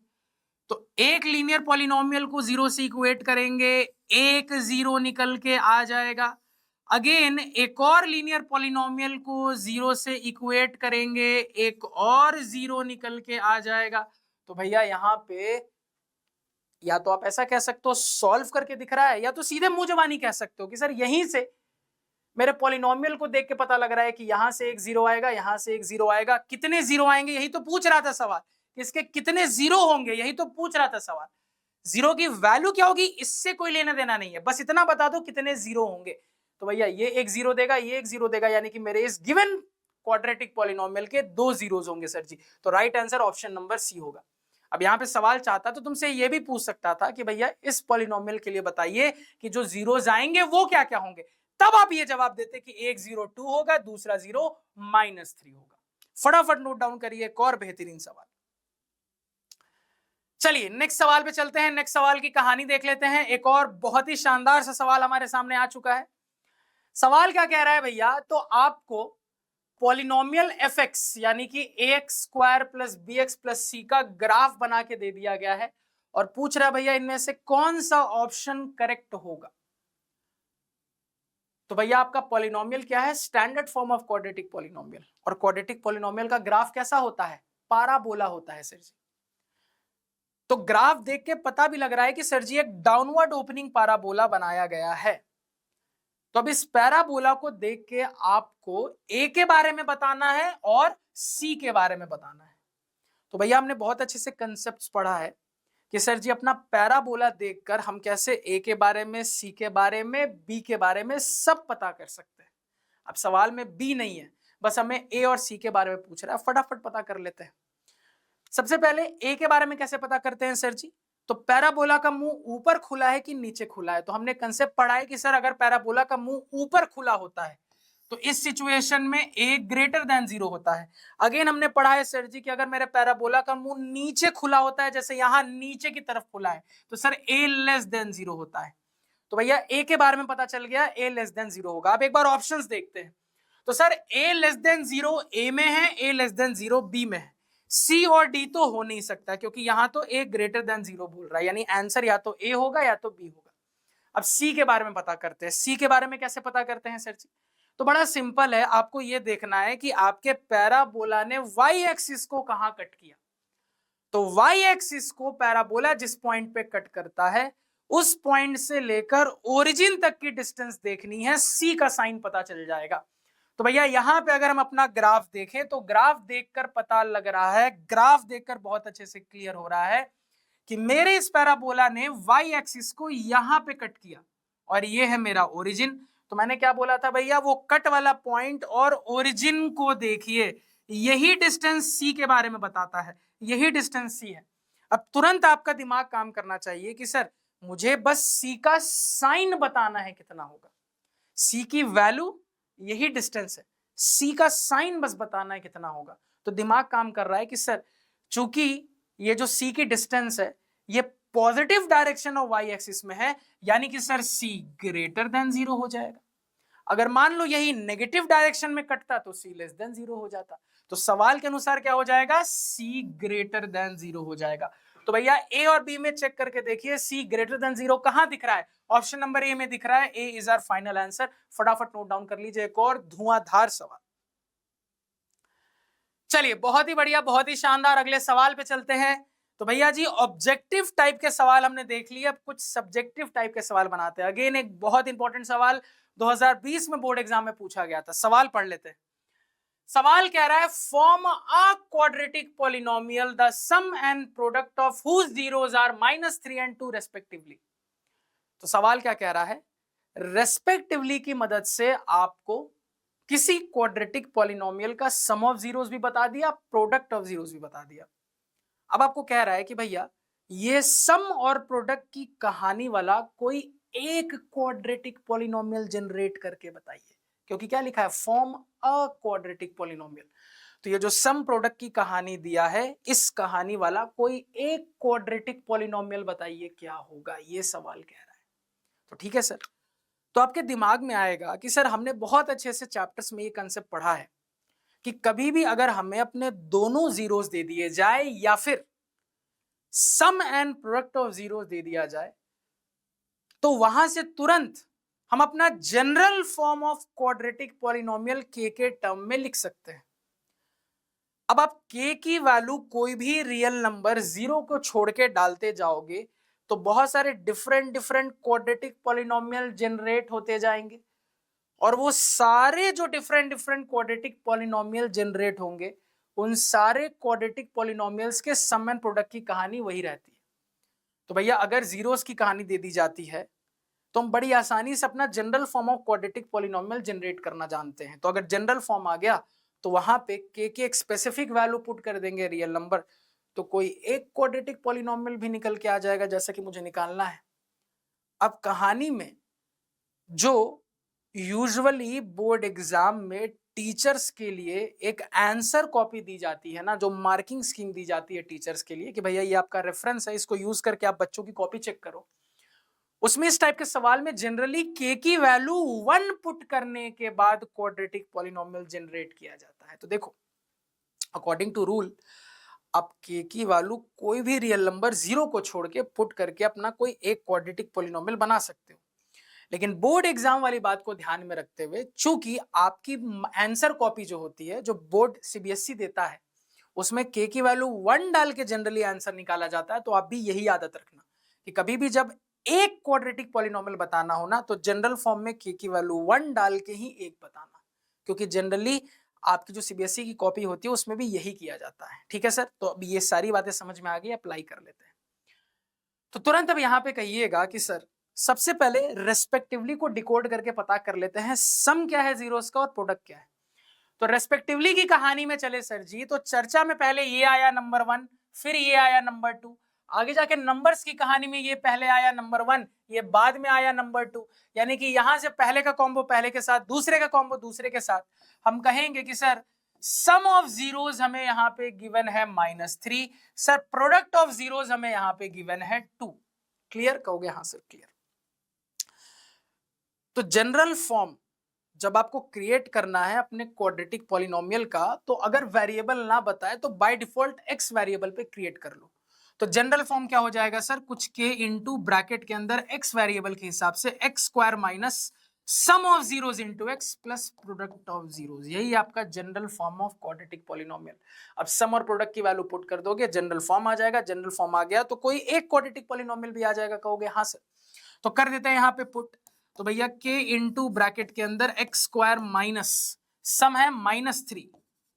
तो एक लीनियर पॉलिनोमियल को जीरो से इक्वेट करेंगे, एक जीरो निकल के आ जाएगा। अगेन एक और लीनियर पॉलिनोमियल को जीरो से इक्वेट करेंगे, एक और जीरो निकल के आ जाएगा। तो भैया यहाँ पे या तो आप ऐसा कह सकते हो सॉल्व करके दिख रहा है, या तो सीधे मुंह जबानी कह सकते हो कि सर यहीं से मेरे पॉलिनोमियल को देख के पता लग रहा है कि यहां से एक जीरो आएगा, यहां से एक जीरो आएगा। कितने जीरो आएंगे यही तो पूछ रहा था सवाल, इसके कितने जीरो होंगे यही तो पूछ रहा था सवाल। जीरो की वैल्यू क्या होगी इससे कोई लेना देना नहीं है, बस इतना बता दो कितने जीरो होंगे। तो भैया ये एक जीरो देगा, ये एक जीरो देगा, यानी कि मेरे इस गिवन क्वाड्रेटिक पॉलिनोमियल के 2 जीरोस होंगे सर जी। तो right answer option number C होगा। अब यहाँ पे सवाल चाहता तो तुमसे ये भी पूछ सकता था कि भैया इस पॉलिनोमियल के लिए बताइए कि जो जीरोस आएंगे वो क्या क्या होंगे, तब आप ये जवाब देते कि एक जीरो 2 होगा, दूसरा जीरो -3 होगा। फटाफट नोट डाउन करिए, एक और बेहतरीन सवाल। चलिए नेक्स्ट सवाल पे चलते हैं, नेक्स्ट सवाल की कहानी देख लेते हैं। एक और बहुत ही शानदार सा सवाल हमारे सामने आ चुका है। सवाल क्या कह रहा है भैया, तो आपको पॉलिनोमियल fx यानी कि ax² + bx + c का ग्राफ बना के दे दिया गया है और पूछ रहा है भैया इनमें से कौन सा ऑप्शन करेक्ट होगा। तो भैया आपका पॉलिनोमियल क्या है? Standard form of quadratic polynomial. और क्वाड्रेटिक पॉलिनोमियल का ग्राफ कैसा होता है? पाराबोला होता है सर जी। तो ग्राफ देख के पता भी लग रहा है कि सर जी एक डाउनवर्ड ओपनिंग पाराबोला बनाया गया है। तो अब इस पैराबोला को देख के आपको ए के बारे में बताना है और सी के बारे में बताना है। तो भैया हमने बहुत अच्छे से कंसेप्ट्स पढ़ा है कि सर जी अपना पैराबोला देखकर हम कैसे ए के बारे में, सी के बारे में, बी के बारे में सब पता कर सकते हैं। अब सवाल में बी नहीं है, बस हमें ए और सी के बारे में पूछ रहा है, फटाफट पता कर लेते हैं। सबसे पहले ए के बारे में कैसे पता करते हैं सर जी? तो पैराबोला का मुंह ऊपर खुला है कि नीचे खुला है? तो हमने कंसेप्ट पढ़ा है कि सर अगर पैराबोला का मुंह ऊपर खुला होता है तो इस सिचुएशन में a ग्रेटर देन 0 होता है। अगेन हमने पढ़ा है सर जी कि अगर मेरे पैराबोला का मुंह नीचे खुला होता है, जैसे यहां नीचे की तरफ खुला है, तो सर a <0 होता है। तो भैया ए के बारे में पता चल गया, ए लेस देन 0 होगा। अब एक बार ऑप्शंस देखते हैं। तो सर ए लेस देन 0 ए में है, ए लेस देन 0 बी में है, सी और डी तो हो नहीं सकता क्योंकि यहां तो ए ग्रेटर देन 0 बोल रहा है, यानी आंसर या तो ए होगा या तो बी होगा। अब सी के बारे में पता करते हैं। सी के बारे में कैसे पता करते हैं सर जी? तो बड़ा सिंपल है, आपको यह देखना है कि आपके पैराबोला ने वाई एक्सिस को कहां कट किया। तो वाई एक्सिस को पैराबोला जिस पॉइंट पे कट करता है उस पॉइंट से लेकर ओरिजिन तक की डिस्टेंस देखनी है, सी का साइन पता चल जाएगा। तो भैया यहां पे अगर हम अपना ग्राफ देखें तो ग्राफ देखकर पता लग रहा है, ग्राफ देखकर बहुत अच्छे से क्लियर हो रहा है कि मेरे इस पैराबोला ने वाई एक्सिस को यहां पे कट किया और ये है मेरा ओरिजिन। तो मैंने क्या बोला था भैया, वो कट वाला पॉइंट और ओरिजिन को देखिए, यही डिस्टेंस सी के बारे में बताता है, यही डिस्टेंस सी है। अब तुरंत आपका दिमाग काम करना चाहिए कि सर मुझे बस सी का साइन बताना है कितना होगा, सी की वैल्यू यही डिस्टेंस है, सी का साइन बस बताना है कितना होगा। तो दिमाग काम कर रहा है कि सर चूंकि ये जो सी की डिस्टेंस है ये positive direction of Y axis में है, यानी कि सर सी ग्रेटर देन 0 हो जाएगा। अगर मान लो यही नेगेटिव डायरेक्शन में कटता तो सी लेस देन 0 हो जाता। तो सवाल के अनुसार क्या हो जाएगा, सी ग्रेटर देन 0 हो जाएगा। तो भैया ए और बी में चेक करके देखिए, सी ग्रेटर देन 0 कहां दिख रहा है? ऑप्शन नंबर ए में दिख रहा है। ए इज आवर फाइनल आंसर। फटाफट नोट डाउन कर लीजिए एक और धुआंधार सवाल। चलिए बहुत ही बढ़िया, बहुत ही शानदार, अगले सवाल पे चलते हैं। तो भैया जी ऑब्जेक्टिव टाइप के सवाल हमने देख लिए, अब कुछ सब्जेक्टिव टाइप के सवाल बनाते हैं। अगेन एक बहुत इंपॉर्टेंट सवाल 2020 में बोर्ड एग्जाम में पूछा गया था। सवाल पढ़ लेते हैं। सवाल कह रहा है form a quadratic polynomial the sum and product of whose zeros are -3 and 2 respectively. तो सवाल क्या कह रहा है, रेस्पेक्टिवली की मदद से आपको किसी क्वाड्रेटिक पॉलिनोमियल का सम ऑफ जीरोस भी बता दिया, प्रोडक्ट ऑफ जीरोस भी बता दिया। अब आपको कह रहा है कि भैया ये सम और प्रोडक्ट की कहानी वाला कोई एक क्वाड्रेटिक पॉलिनोमियल जनरेट करके बताइए, क्योंकि क्या लिखा है, फॉर्म अ क्वाड्रेटिक पॉलिनोमियल। तो ये जो सम प्रोडक्ट की कहानी दिया है, इस कहानी वाला कोई एक क्वाड्रेटिक पॉलिनोमियल बताइए क्या होगा, ये सवाल कह रहा है। तो ठीक है सर, तो आपके दिमाग में आएगा कि सर हमने बहुत अच्छे से चैप्टर्स में ये कंसेप्ट पढ़ा है कि कभी भी अगर हमें अपने दोनों जीरोस दे दिए जाए या फिर सम एंड प्रोडक्ट ऑफ जीरोस दे दिया जाए तो वहां से तुरंत हम अपना general form of quadratic polynomial के टर्म में लिख सकते हैं। अब आप के की वैल्यू कोई भी रियल नंबर 0 को छोड़ के डालते जाओगे तो बहुत सारे डिफरेंट क्वाड्रेटिक पॉलिनोमियल जनरेट होते जाएंगे और वो सारे जो डिफरेंट क्वाड्रेटिक पॉलिनोमियल जनरेट होंगे उन सारे क्वाड्रेटिक पॉलिनोमियल्स के सम एंड प्रोडक्ट की कहानी वही रहती है। तो भैया अगर जीरोस की कहानी दे दी जाती है तो हम बड़ी आसानी से अपना general form of quadratic polynomial generate करना जानते हैं। तो अगर जनरल फॉर्म आ गया तो वहां पे के एक स्पेसिफिक वैल्यू पुट कर देंगे रियल नंबर, तो कोई एक क्वाड्रेटिक पॉलिनोमियल भी निकल के आ जाएगा जैसा कि मुझे निकालना है। अब कहानी में जो यूजुअली बोर्ड एग्जाम में टीचर्स के लिए एक आंसर कॉपी दी जाती है ना, जो मार्किंग स्कीम दी जाती है टीचर्स के लिए कि भैया ये आपका रेफरेंस है, इसको यूज करके आप बच्चों की कॉपी चेक करो, उसमें इस टाइप के सवाल में जनरली के की वैल्यू 1 पुट करने के बाद क्वाड्रेटिक पॉलिनोमियल जनरेट किया जाता है। तो देखो अकॉर्डिंग टू रूल आप के की वैल्यू कोई भी रियल नंबर 0 को छोड़ के पुट करके अपना कोई एक क्वाड्रेटिक पॉलिनोमियल बना सकते हो, लेकिन बोर्ड एग्जाम वाली बात को ध्यान में रखते हुए चूंकि आपकी आंसर कॉपी जो होती है जो बोर्ड सीबीएसई देता है उसमें के की वैल्यू 1 डाल के जनरली आंसर निकाला जाता है। तो आप भी यही आदत रखना कि कभी भी जब एक क्वाड्रेटिक पॉलिनोमियल बताना हो ना तो जनरल फॉर्म में के की वैल्यू 1 डाल के ही एक बताना, क्योंकि जनरली आपकी जो सीबीएसई की कॉपी होती है उसमें भी यही किया जाता है। ठीक है सर, तो अब ये सारी बातें समझ में आ गई, अप्लाई कर लेते हैं। तो तुरंत अब यहाँ पे कहिएगा कि सर सबसे पहले रेस्पेक्टिवली को डिकोड करके पता कर लेते हैं सम क्या है जीरोस का और प्रोडक्ट क्या है। तो रेस्पेक्टिवली की कहानी में चले सर जी, तो चर्चा में पहले ये आया नंबर 1, फिर ये आया नंबर 2, आगे जाके नंबर्स की कहानी में ये पहले आया नंबर 1, ये बाद में आया नंबर 2, यानी कि यहां से पहले का कॉम्बो पहले के साथ, दूसरे का कॉम्बो दूसरे के साथ। हम कहेंगे कि सर सम ऑफ जीरोस हमें यहाँ पे गिवन है -3, सर प्रोडक्ट ऑफ जीरोस हमें यहाँ पे गिवन है 2। क्लियर कहोगे? हाँ सर क्लियर। तो जनरल फॉर्म जब आपको क्रिएट करना है अपने क्वाड्रेटिक पॉलिनोमियल का, तो अगर वेरिएबल ना बताए तो बाय डिफॉल्ट एक्स वेरिएबल पे क्रिएट कर लो। तो जनरल फॉर्म क्या हो जाएगा सर, कुछ के इनटू ब्रैकेट के अंदर एक्स वेरिएबल के हिसाब से x square minus sum of zeros into x plus product of zeros. यही आपका general form of quadratic polynomial. अब सम और प्रोडक्ट की वैल्यू पुट कर दोगे, जनरल फॉर्म आ जाएगा। जनरल फॉर्म आ गया तो कोई एक क्वाड्रेटिक पॉलिनोमियल भी आ जाएगा, कहोगे हाँ सर, तो कर देते हैं यहाँ पे पुट। तो भैया के इनटू ब्रैकेट के अंदर एक्स स्क्वायर माइनस सम है -3,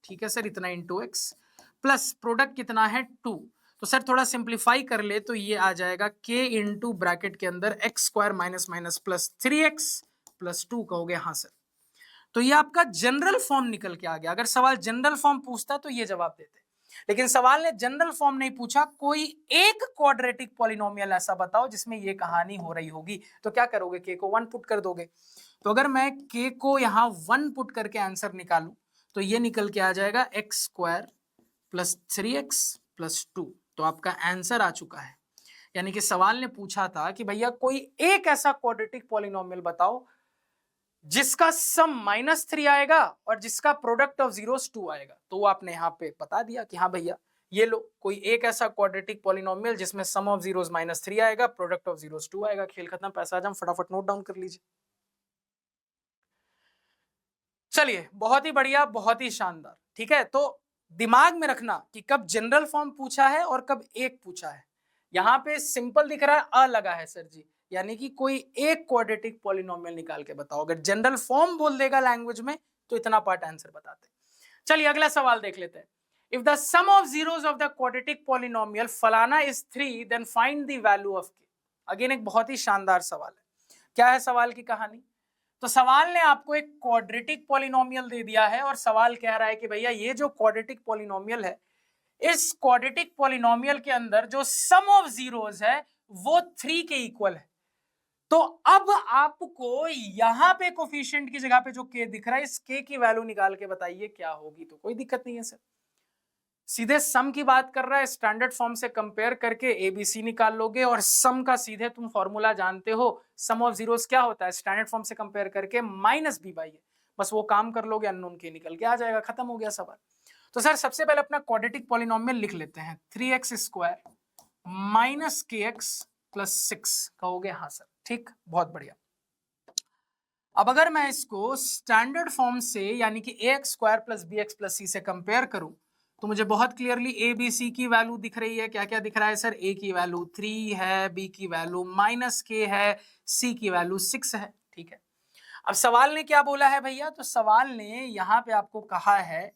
ठीक है सर, इतना इनटू एक्स प्लस प्रोडक्ट कितना है 2। तो सर थोड़ा सिंप्लीफाई कर ले तो ये आ जाएगा के इनटू ब्रैकेट के अंदर x square minus minus plus 3x plus 2, कहोगे हाँ सर। तो ये आपका जनरल फॉर्म निकल के आ गया। अगर सवाल जनरल फॉर्म पूछता तो ये जवाब देते, लेकिन सवाल ने जनरल फॉर्म नहीं पूछा, कोई एक क्वाड्रेटिक पॉलिनोमियल ऐसा बताओ जिसमें ये कहानी हो रही होगी। तो क्या करोगे, के को 1 पुट कर दोगे। तो अगर मैं के को यहां 1 पुट करके आंसर निकालूं तो ये निकल के आ जाएगा x square plus 3x plus 2। तो आपका आंसर आ चुका है। यानी कि सवाल ने पूछा था कि भैया कोई एक ऐसा क्वाड्रेटिक पॉलिनोमियल बताओ जिसका सम -3 आएगा और जिसका प्रोडक्ट ऑफ जीरोस 2 आएगा। तो वो आपने यहाँ पे बता दिया कि हाँ भैया ये लो, कोई एक ऐसा क्वाड्रेटिक पॉलिनोमियल जिसमें सम ऑफ जीरोस -3 आएगा, प्रोडक्ट ऑफ जीरोस 2 आएगा। खेल खत्म, पैसा आजम, फटाफट नोट डाउन कर लीजिए। चलिए, बहुत ही बढ़िया, बहुत ही शानदार। ठीक है, तो दिमाग में रखना कि कब जनरल फॉर्म पूछा है और कब एक पूछा है। यहाँ पे सिंपल दिख रहा है, अ लगा है सर जी, यानी कि कोई एक क्वाड्रेटिक पॉलिनोमियल निकाल के बताओ। अगर जनरल फॉर्म बोल देगा लैंग्वेज में तो इतना पार्ट आंसर बताते। चलिए अगला सवाल देख लेते हैं। If the sum of zeros of the quadratic polynomial फलाना is 3 then find the value of k. Again एक बहुत ही शानदार सवाल है। क्या है सवाल की कहानी? तो सवाल ने आपको एक क्वाड्रेटिक पॉलिनोमियल दे दिया है और सवाल कह रहा है कि भैया ये जो क्वाड्रेटिक पॉलिनोमियल है, इस क्वाड्रेटिक पॉलिनोमियल के अंदर जो सम ऑफ जीरोस है वो 3 के इक्वल है। तो अब आपको यहां पे कोफिशिएंट की जगह पे जो के दिख रहा है, इस के की वैल्यू निकाल के बताइए क्या होगी। तो कोई दिक्कत नहीं है सर, सीधे सम की बात कर रहा है, स्टैंडर्ड फॉर्म से कंपेयर करके एबीसी निकाल लोगे। और सम का सीधे तुम फॉर्मूला जानते हो, सम ऑफ जीरोस क्या होता है, स्टैंडर्ड फॉर्म से कंपेयर करके -b/a। बस वो काम कर लोगे, अननोन के निकल के आ जाएगा, खत्म हो गया सवाल। तो सर सबसे पहले अपना क्वाड्रेटिक पॉलिनोमियल लिख लेते हैं, 3x square minus kx plus 6, कहोगे हाँ सर, ठीक, बहुत बढ़िया। अब अगर मैं इसको स्टैंडर्ड फॉर्म से यानी कि ax square plus bx plus c से कंपेयर करूं तो मुझे बहुत क्लियरली ए बी सी की वैल्यू दिख रही है। क्या क्या दिख रहा है सर? ए की वैल्यू 3 है, बी की वैल्यू -k है, सी की वैल्यू 6 है। ठीक है, अब सवाल ने क्या बोला है भैया? तो सवाल ने यहाँ पे आपको कहा है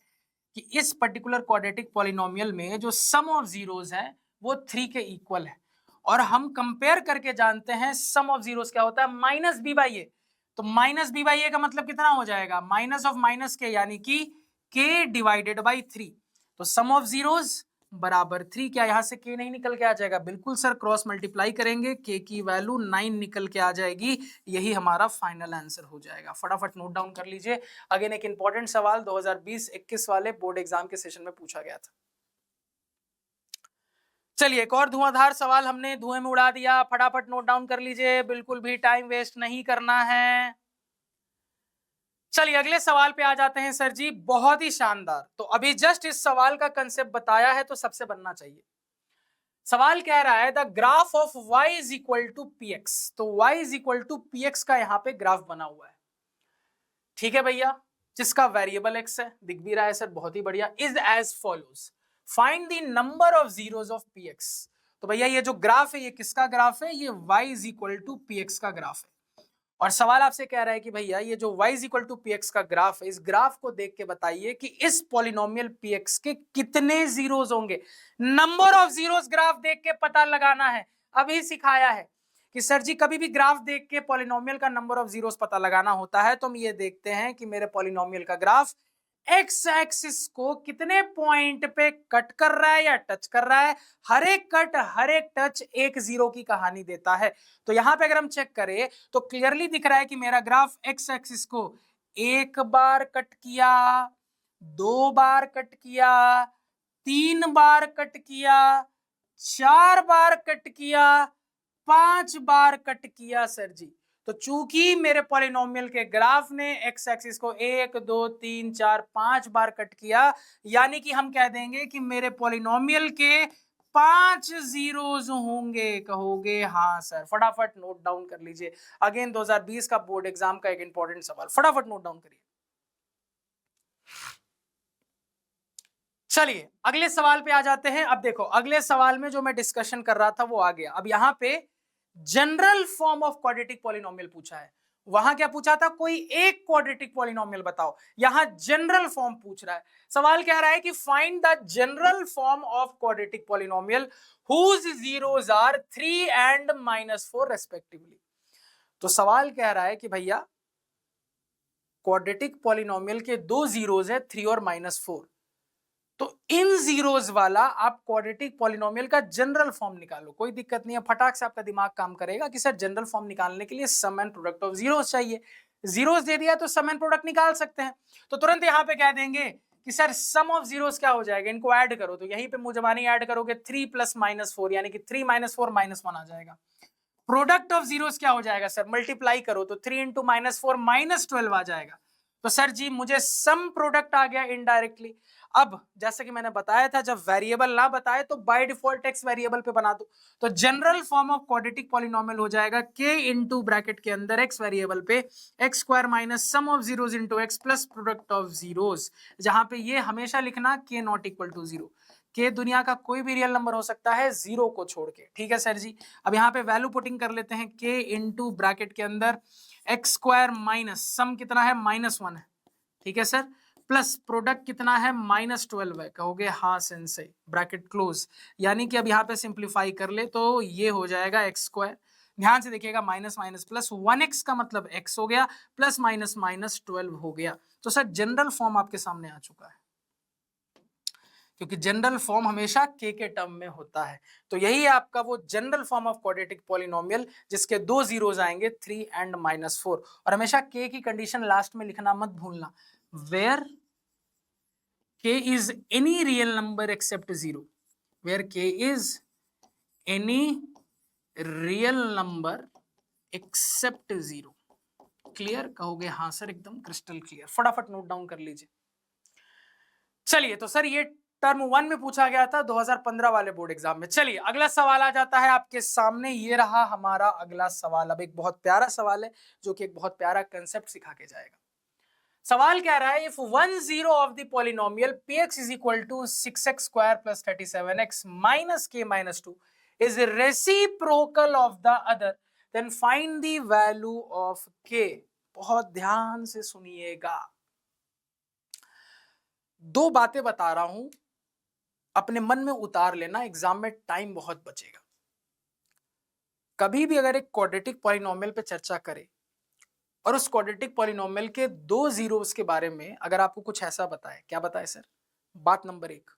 कि इस पर्टिकुलर क्वाड्रेटिक पॉलिनोमियल में जो सम ऑफ जीरोस है वो 3 के इक्वल है। और हम कंपेयर करके जानते हैं सम ऑफ जीरोस क्या होता है, -b/a। तो -b/a का मतलब कितना हो जाएगा, माइनस ऑफ माइनस के, यानी कि k डिवाइडेड बाई 3। तो सम ऑफ जीरोस बराबर 3। क्या यहां से k नहीं निकल के आ जाएगा? बिल्कुल सर, क्रॉस मल्टीप्लाई करेंगे, k की वैल्यू 9 निकल के आ जाएगी। यही हमारा फाइनल आंसर हो जाएगा। फटाफट नोट डाउन कर लीजिए। अगेन एक इंपॉर्टेंट सवाल 2020-21 वाले बोर्ड एग्जाम के सेशन में पूछा गया था। चलिए एक और धुआंधार सवाल हमने धुएं में उड़ा दिया, फटाफट नोट डाउन कर लीजिए, बिल्कुल भी टाइम वेस्ट नहीं करना है। चलिए अगले सवाल पे आ जाते हैं सर जी, बहुत ही शानदार। तो अभी जस्ट इस सवाल का कंसेप्ट बताया है तो सबसे बनना चाहिए। सवाल कह रहा है the graph of y is equal to P X. तो y is equal to P x का यहाँ पे ग्राफ बना हुआ है, ठीक है भैया, जिसका वेरिएबल x है, दिख भी रहा है सर, बहुत ही बढ़िया। Is as follows, find the number of zeros of P X. तो भैया ये जो ग्राफ है ये किसका ग्राफ है? ये y is equal to P x का ग्राफ है। और सवाल आपसे कह रहा है कि भैया ये जो y is equal to P x का ग्राफ है, इस ग्राफ को देख के बताइए कि इस पॉलिनोमियल पी एक्स के कितने जीरोस होंगे। नंबर ऑफ जीरोस ग्राफ देख के पता लगाना है। अभी सिखाया है कि सर जी कभी भी ग्राफ देख के पॉलिनोमियल का नंबर ऑफ जीरोस पता लगाना होता है तो हम ये देखते हैं कि मेरे पॉलिनोमियल का ग्राफ एक्स एक्सिस को कितने पॉइंट पे कट कर रहा है या टच कर रहा है। हर एक कट, हर एक टच एक जीरो की कहानी देता है। तो यहां पे अगर हम चेक करें तो क्लियरली दिख रहा है कि मेरा ग्राफ एक्स एक्सिस को एक बार कट किया, 2 बार कट किया, 3 बार कट किया, 4 बार कट किया, 5 बार कट किया सर जी। तो चूंकि मेरे पॉलिनोमियल के ग्राफ ने एक्स एक्सिस को 1 2 3 4 5 बार कट किया, यानी कि हम कह देंगे कि मेरे पॉलिनोमियल के 5 जीरोज होंगे। कहोगे हाँ सर, फटाफट नोट डाउन कर लीजिए। अगेन 2020 का बोर्ड एग्जाम का एक इंपॉर्टेंट सवाल, फटाफट नोट डाउन करिए। चलिए अगले सवाल पे आ जाते हैं। अब देखो अगले सवाल में जो मैं डिस्कशन कर रहा था वो आ गया। अब यहां पे general form of quadratic polynomial पूछा है, वहां क्या पूछा था, कोई एक क्वाड्रेटिक पॉलिनोमियल बताओ। यहां जनरल फॉर्म पूछ रहा है। सवाल कह रहा है कि find the general form of quadratic polynomial whose zeros are 3 and -4 respectively. तो सवाल कह रहा है कि भैया क्वाड्रेटिक पॉलिनोमियल के दो जीरोज है 3 और -4, तो इन जीरोज वाला आप क्वाड्रेटिक पॉलिनोमियल का जनरल फॉर्म निकालो। कोई दिक्कत नहीं है, फटाक से आपका दिमाग काम करेगा कि सर जनरल फॉर्म निकालने के लिए सम एंड प्रोडक्ट ऑफ जीरोज चाहिए। जीरोज दे दिया तो सम एंड प्रोडक्ट निकाल सकते हैं। तो तुरंत यहां पे कह देंगे कि सर सम ऑफ जीरोज क्या हो जाएगा, इनको ऐड करो। तो यहीं पे मुजबानी ऐड करोगे 3 + -4 यानी कि 3 - 4 -1 आ जाएगा। प्रोडक्ट ऑफ जीरोज क्या हो जाएगा सर, मल्टीप्लाई करो तो 3 × -4 -12 आ जाएगा। तो सर जी मुझे सम प्रोडक्ट आ गया इनडायरेक्टली। अब जैसे कि मैंने बताया था, जब वेरिएबल ना बताए तो बाय डिफॉल्ट एक्स वेरिएबल पे बना दो। तो general form of quadratic polynomial हो जाएगा k इंटू ब्रैकेट के अंदर एक्स वेरिएबल पे x² minus sum of zeros into x plus product of zeros, जहां पे ये हमेशा लिखना k नॉट इक्वल टू 0। के दुनिया का कोई भी रियल नंबर हो सकता है जीरो को छोड़ के, ठीक है सर जी। अब यहाँ पे वैल्यू पुटिंग कर लेते हैं, k इंटू ब्रैकेट के अंदर x² माइनस सम कितना है -1 है, ठीक है सर, प्लस प्रोडक्ट कितना है -12 है। कहोगे हाँ सेंसे, ब्रैकेट क्लोज। यानी कि अब यहाँ पे सिंप्लीफाई कर ले तो ये हो जाएगा x²। ध्यान से देखिएगा, माइनस माइनस प्लस 1x का मतलब x हो गया, प्लस माइनस -12 हो गया। तो सर जनरल फॉर्म आपके सामने आ चुका है, क्योंकि जनरल फॉर्म हमेशा k के टर्म में होता है। तो यही है आपका वो general form of quadratic polynomial जिसके दो जीरोज आएंगे 3 एंड -4। और हमेशा k की कंडीशन लास्ट में लिखना मत भूलना, where k is any real number except 0, where k is any real number except 0। Clear? कहोगे हाँ सर एकदम क्रिस्टल क्लियर, फटाफट नोट डाउन कर लीजिए। चलिए तो सर ये टर्म 1 में पूछा गया था 2015 वाले बोर्ड एग्जाम में। चलिए अगला सवाल आ जाता है आपके सामने, ये रहा हमारा अगला सवाल। अब एक बहुत प्यारा सवाल है जो कि एक बहुत प्यारा कंसेप्ट सिखा के जाएगा। सवाल कह रहा है if one zero of the polynomial px is equal to 6x² plus 37x minus k minus 2 is reciprocal of the other, then find the value of k। बहुत ध्यान से सुनिएगा, दो बातें बता रहा हूं, अपने मन में उतार लेना, एग्जाम में टाइम बहुत बचेगा। कभी भी अगर एक क्वाड्रेटिक पॉलिनोमियल पे चर्चा करें और उस क्वाड्रेटिक पॉलिनोमियल के दो जीरोस के बारे में अगर आपको कुछ ऐसा बताए, क्या बताए सर? बात नंबर 1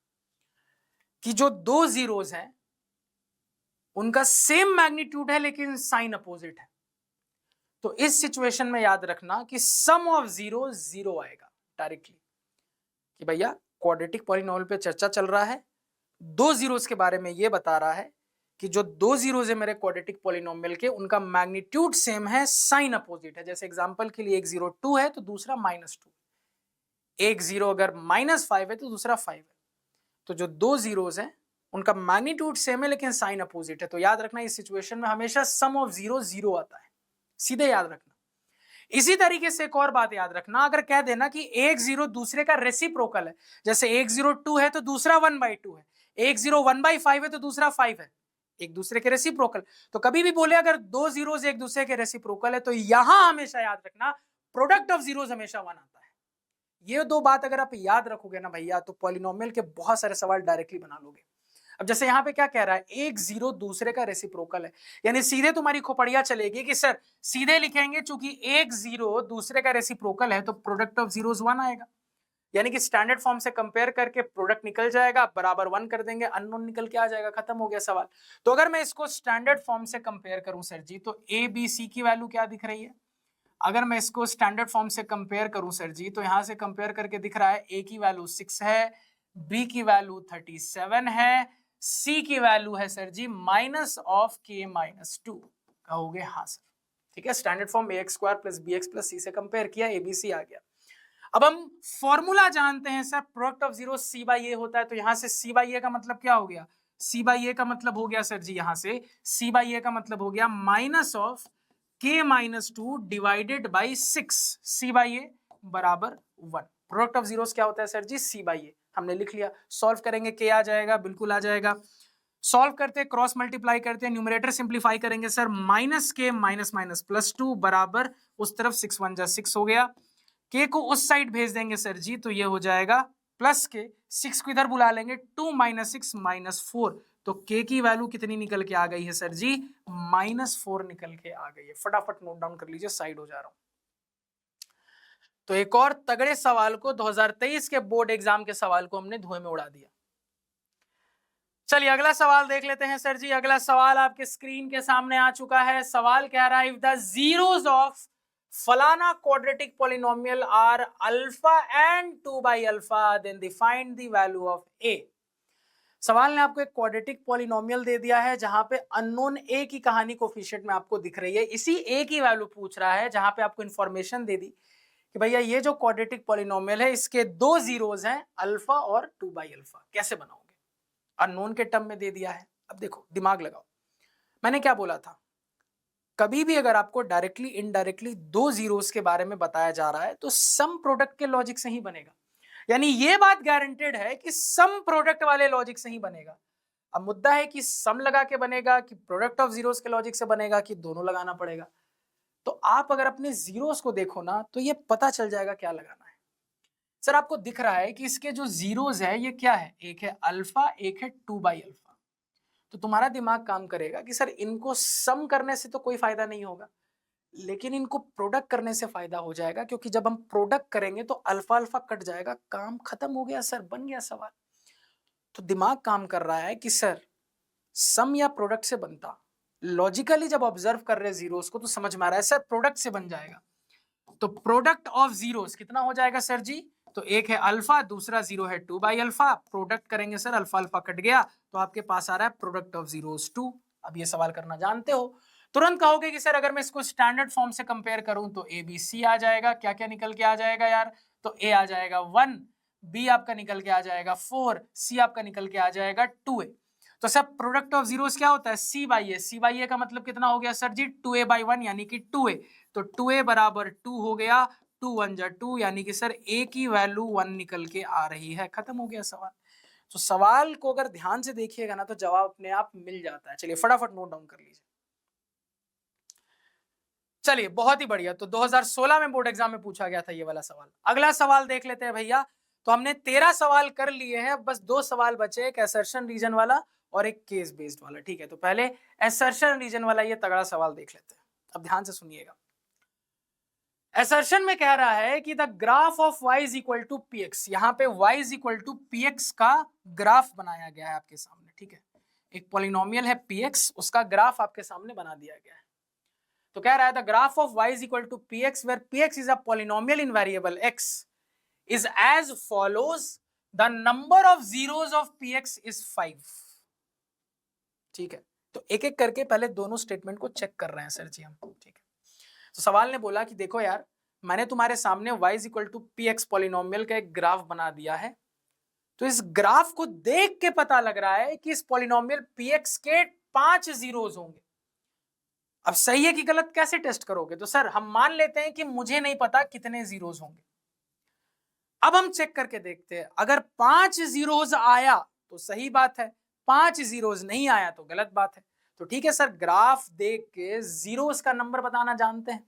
कि जो दो जीरोस हैं उनका सेम मैग्नीट्यूड है लेकिन साइन अपोजिट है। तो इस सिचुएशन में याद रखना कि सम ऑफ जीरो 0 आएगा डायरेक्टली, कि भैया क्वाड्रेटिक पॉलिनोमियल पे चर्चा चल रहा है, दो जीरोस के बारे में ये बता रहा है कि जो दो जीरोस है मेरे क्वाड्रेटिक पॉलिनोमियल के, उनका मैग्नीट्यूड सेम है, साइन अपोजिट है। जैसे एग्जांपल के लिए एक 0 2 है तो दूसरा -2, एक 0 अगर -5 है तो दूसरा 5 है। तो जो दो जीरोस हैं उनका मैग्नीट्यूड सेम है लेकिन साइन अपोजिट है। तो याद रखना इस सिचुएशन में हमेशा सम ऑफ जीरो 0 आता है, सीधे याद रखना। इसी तरीके से एक और बात याद रखना, अगर कह देना कि एक 0 दूसरे का रेसिप्रोकल है, जैसे एक 0 2 है तो दूसरा 1/2 है, एक 0 1/5 है तो दूसरा 5 है, एक दूसरे के रेसिप्रोकल। तो कभी भी बोले अगर दो जीरोस एक दूसरे के रेसिप्रोकल है तो यहां हमेशा याद रखना प्रोडक्ट ऑफ जीरोस हमेशा 1 आता है। ये दो बात अगर आप याद रखोगे ना भैया तो पॉलिनोमियल के बहुत सारे सवाल डायरेक्टली बना लोगे। अब जैसे यहाँ पे क्या कह रहा है, एक 0 दूसरे का रेसिप्रोकल है, यानी सीधे तुम्हारी खोपड़िया चलेगी कि सर सीधे लिखेंगे चूंकि एक 0 दूसरे का रेसिप्रोकल है तो प्रोडक्ट ऑफ जीरोस 1 आएगा। यानी कि स्टैंडर्ड फॉर्म से कंपेयर करके प्रोडक्ट निकल जाएगा, बराबर 1 कर देंगे, अननोन निकल के आ जाएगा, खत्म हो गया सवाल। तो अगर मैं इसको स्टैंडर्ड फॉर्म से कंपेयर करूं सर जी, तो ए बी सी की वैल्यू क्या दिख रही है? अगर मैं इसको स्टैंडर्ड फॉर्म से कंपेयर करूं सर जी, तो यहां से कंपेयर करके दिख रहा है ए की वैल्यू 6 है, बी की वैल्यू 37 है, सी की वैल्यू है सर जी -(k - 2)। कहोगे हाँ सर। ठीक है, standard form ax square plus bx plus c से कंपेयर किया, abc आ गया। अब हम फॉर्मूला जानते हैं sir, product of zero c by a होता है, तो यहां से c बाई ए का मतलब क्या हो गया, c बाई ए का मतलब हो गया सर जी, यहां से c बाई ए का मतलब हो गया minus of k minus 2 divided by 6, c by a बराबर 1। प्रोडक्ट ऑफ जीरोस क्या होता है सर जी, c बाई ए, हमने लिख लिया। सॉल्व करेंगे k आ जाएगा, बिल्कुल आ जाएगा। सॉल्व करते क्रॉस मल्टीप्लाई करते हैं, न्यूमरेटर सिंप्लीफाई करेंगे सर, माइनस के माइनस माइनस प्लस 2 बराबर उस तरफ 6 1 जा 6 हो गया, के को उस साइड भेज देंगे सर जी, तो ये हो जाएगा प्लस के, 6 को इधर बुला लेंगे, 2 माइनस 6 माइनस 4, तो के की वैल्यू कितनी निकल के आ गई है सर जी, -4 निकल के आ गई है। फटाफट नोट डाउन कर लीजिए, साइड हो जा रहा हूं। तो एक और तगड़े सवाल को, 2023 के बोर्ड एग्जाम के सवाल को हमने धुएं में उड़ा दिया। चलिए अगला सवाल देख लेते हैं सर जी। अगला सवाल आपके स्क्रीन के सामने आ चुका है। सवाल कह रहा है, इफ द जीरोस ऑफ फलाना quadratic polynomial are alpha and 2 by alpha, then defined the value of a. सवाल ने आपको एक क्वाड्रेटिक पॉलिनोमियल दे दिया है जहां पे अननोन ए की कहानी कोफिशिएंट में आपको दिख रही है, इसी ए की वैल्यू पूछ रहा है, जहां पे आपको इंफॉर्मेशन दे दी कि भैया ये जो क्वाड्रेटिक पॉलिनोमियल है इसके दो जीरोस हैं, अल्फा और 2 बाई अल्फा, कैसे बनाओगे। अननोन के टर्म में दे दिया है। अब देखो दिमाग लगाओ, मैंने क्या बोला था, कभी भी अगर आपको डायरेक्टली इनडायरेक्टली दो जीरोस के बारे में बताया जा रहा है तो सम प्रोडक्ट के लॉजिक से ही बनेगा, यानी ये बात गारंटेड है कि सम प्रोडक्ट वाले लॉजिक से ही बनेगा। अब मुद्दा है कि सम लगा के बनेगा कि प्रोडक्ट ऑफ जीरोस के लॉजिक से बनेगा कि दोनों लगाना पड़ेगा। तो आप अगर अपने जीरोस को देखो ना तो ये पता चल जाएगा क्या लगाना है। सर आपको दिख रहा है कि इसके जो जीरोस है ये क्या है, एक है अल्फा, एक है 2 बाई अल्फा। तो तुम्हारा दिमाग काम करेगा कि सर इनको सम करने से तो कोई फायदा नहीं होगा, लेकिन इनको प्रोडक्ट करने से फायदा हो जाएगा, क्योंकि जब हम प्रोडक्ट करेंगे तो अल्फा अल्फा कट जाएगा, काम खत्म हो गया सर, बन गया सवाल। तो दिमाग काम कर रहा है कि सर सम या प्रोडक्ट से बनता, लॉजिकली जब ऑब्जर्व कर रहे हैं जीरोस को तो समझ में आ रहा है सर प्रोडक्ट से बन जाएगा। तो प्रोडक्ट ऑफ जीरोस कितना हो जाएगा सर जी, तो एक है अल्फा, दूसरा जीरो है 2 बाई अल्फा, प्रोडक्ट करेंगे सर, अल्फा अल्फा कट गया तो आपके पास आ रहा है प्रोडक्ट ऑफ जीरोस 2। अब ये सवाल करना जानते हो, तुरंत कहोगे कि सर अगर मैं इसको स्टैंडर्ड फॉर्म से कंपेयर करूं तो ए बी सी आ जाएगा, क्या क्या निकल के आ जाएगा यार, तो ए आ जाएगा 1, बी आपका निकल के आ जाएगा 4, सी आपका निकल के आ जाएगा 2a। तो सर प्रोडक्ट ऑफ जीरोस क्या होता है, सी बाई ए, सी बाई ए का मतलब कितना हो गया सर जी, 2a बाई 1 यानी कि 2a, तो 2a बराबर 2 हो गया, 2 1 जा 2, यानी कि सर a की वैल्यू 1 निकल के आ रही है, खत्म हो गया सवाल। तो सवाल को अगर ध्यान से देखिएगा ना तो जवाब अपने आप मिल जाता है। चलिए फटाफट नोट डाउन कर लीजिए। चलिए बहुत ही बढ़िया, तो 2016 में बोर्ड एग्जाम में पूछा गया था ये वाला सवाल। अगला सवाल देख लेते हैं भैया। तो हमने 13 सवाल कर लिए हैं, बस 2 सवाल बचे, एक असर्शन रीजन वाला और एक केस बेस्ड वाला। ठीक है, तो पहले असर्शन रीजन वाला ये तगड़ा सवाल देख लेते हैं, अब ध्यान से सुनिएगा। असर्शन में कह रहा है कि the graph of y is equal to P x, यहाँ पे y is equal to P x का ग्राफ बनाया गया है आपके सामने। ठीक है, एक पॉलिनोमियल है पी एक्स, उसका ग्राफ आपके सामने बना दिया गया है। तो कह रहा है the graph of y is equal to P x where p x is a polynomial in variable x is as follows, the number of zeros of P x is 5। ठीक है, तो एक एक करके पहले दोनों स्टेटमेंट को चेक कर रहे हैं सर जी हम। ठीक है, तो सवाल ने बोला कि देखो यार, मैंने तुम्हारे सामने y is equal to P x polynomial का एक ग्राफ बना दिया है, तो इस ग्राफ को देख के पता लग रहा है कि इस पॉलिनोमियल पी एक्स के 5 जीरोस होंगे। अब सही है कि गलत कैसे टेस्ट करोगे, तो सर हम मान लेते हैं कि मुझे नहीं पता कितने जीरोस होंगे। अब हम चेक करके देखते हैं, अगर 5 जीरोस आया तो सही बात है, 5 जीरोस नहीं आया तो गलत बात है। तो ठीक है सर, ग्राफ देख के जीरोस का नंबर बताना जानते हैं,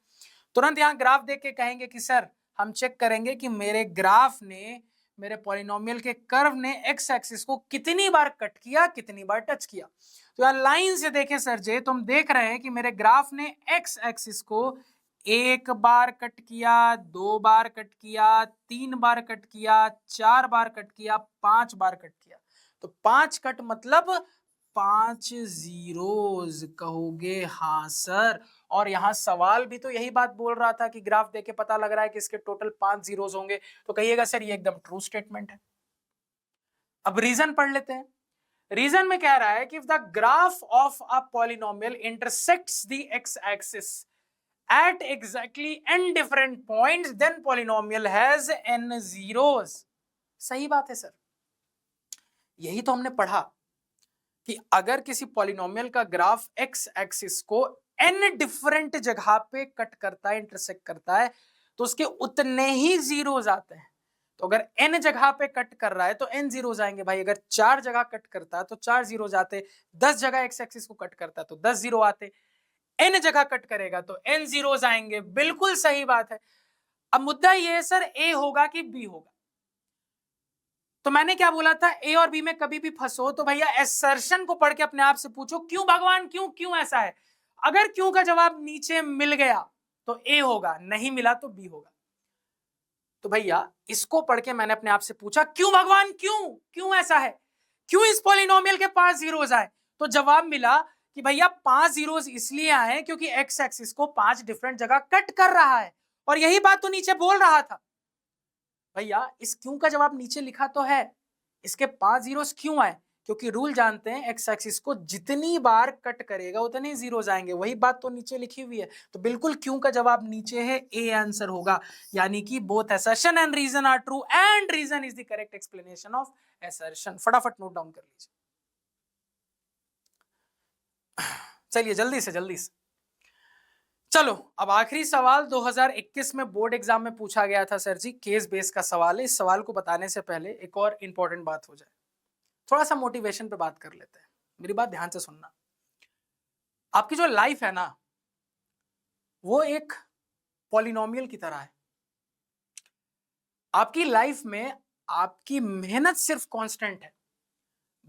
तुरंत यहाँ ग्राफ देख के कहेंगे कि सर हम चेक करेंगे कि मेरे ग्राफ ने, मेरे पॉलिनोमियल के कर्व ने एक्स एक्सिस को कितनी बार कट किया, कितनी बार टच किया। तो यार लाइन से देखें सर जे, तो हम देख रहे हैं कि मेरे ग्राफ ने एक्स एक्सिस को 1 बार कट किया, 2 बार कट किया, 3 बार कट किया, 4 बार कट किया, 5 बार कट किया। तो 5 कट मतलब 5 जीरोस कहोगे, हाँ सर। और यहाँ सवाल भी तो यही बात बोल रहा था कि ग्राफ देख के पता लग रहा है कि इसके टोटल 5 जीरोस होंगे, तो कहिएगा सर ये एकदम ट्रू स्टेटमेंट है। अब रीजन पढ़ लेते हैं। रीजन में कह रहा है कि if the graph of a polynomial intersects the x axis at exactly n different points, then polynomial has n zeros. सही बात है सर, यही तो हमने पढ़ा कि अगर किसी पॉलिनोमियल का ग्राफ एक्स एक्सिस को n डिफरेंट जगह पे कट करता है, इंटरसेक्ट करता है, तो उसके उतने ही जीरोस आते हैं। तो अगर n जगह पे कट कर रहा है तो n जीरोस आएंगे भाई। अगर 4 जगह कट करता है तो 4 जीरोस आते, 10 जगह एक्स एक्सिस को कट करता है तो 10 जीरो आते, n जगह कट करेगा तो n जीरोस आएंगे। बिल्कुल सही बात है। अब मुद्दा ये है सर, a होगा कि b होगा। तो मैंने क्या बोला था, ए और बी में कभी भी फंसो तो भैया एसर्शन को पढ़ के अपने आप से पूछो, क्यों भगवान, क्यों क्यों ऐसा है। अगर क्यों का जवाब नीचे मिल गया तो ए होगा, नहीं मिला तो बी होगा। तो भैया इसको पढ़ के मैंने अपने आप से पूछा, क्यों भगवान, क्यों क्यों ऐसा है, क्यों इस पॉलिनोमियल के 5 जीरोस आए। तो जवाब मिला कि भैया 5 जीरोस इसलिए आए क्योंकि एक्स एक्सिस को 5 डिफरेंट जगह कट कर रहा है, और यही बात तो नीचे बोल रहा था। भैया इस क्यों का जवाब नीचे लिखा तो है, इसके 5 जीरोस क्यों आए, क्योंकि रूल जानते हैं एक्स एक्सिस को जितनी बार कट करेगा उतने जीरोस आएंगे, वही बात तो नीचे लिखी हुई है। तो बिल्कुल क्यों का जवाब नीचे है, ए आंसर होगा। यानी कि both assertion and reason are true and reason is the correct explanation of assertion. फटाफट नोट डाउन कर लीजिए। चलिए जल्दी से जल्दी से चलो, अब आखिरी सवाल 2021 में बोर्ड एग्जाम में पूछा गया था सर जी, केस बेस का सवाल है। इस सवाल को बताने से पहले एक और इंपॉर्टेंट बात हो जाए, थोड़ा सा मोटिवेशन पे बात कर लेते हैं। मेरी बात ध्यान से सुनना। आपकी जो लाइफ है ना, वो एक पॉलिनोमियल की तरह है। आपकी लाइफ में आपकी मेहनत सिर्फ कांस्टेंट है,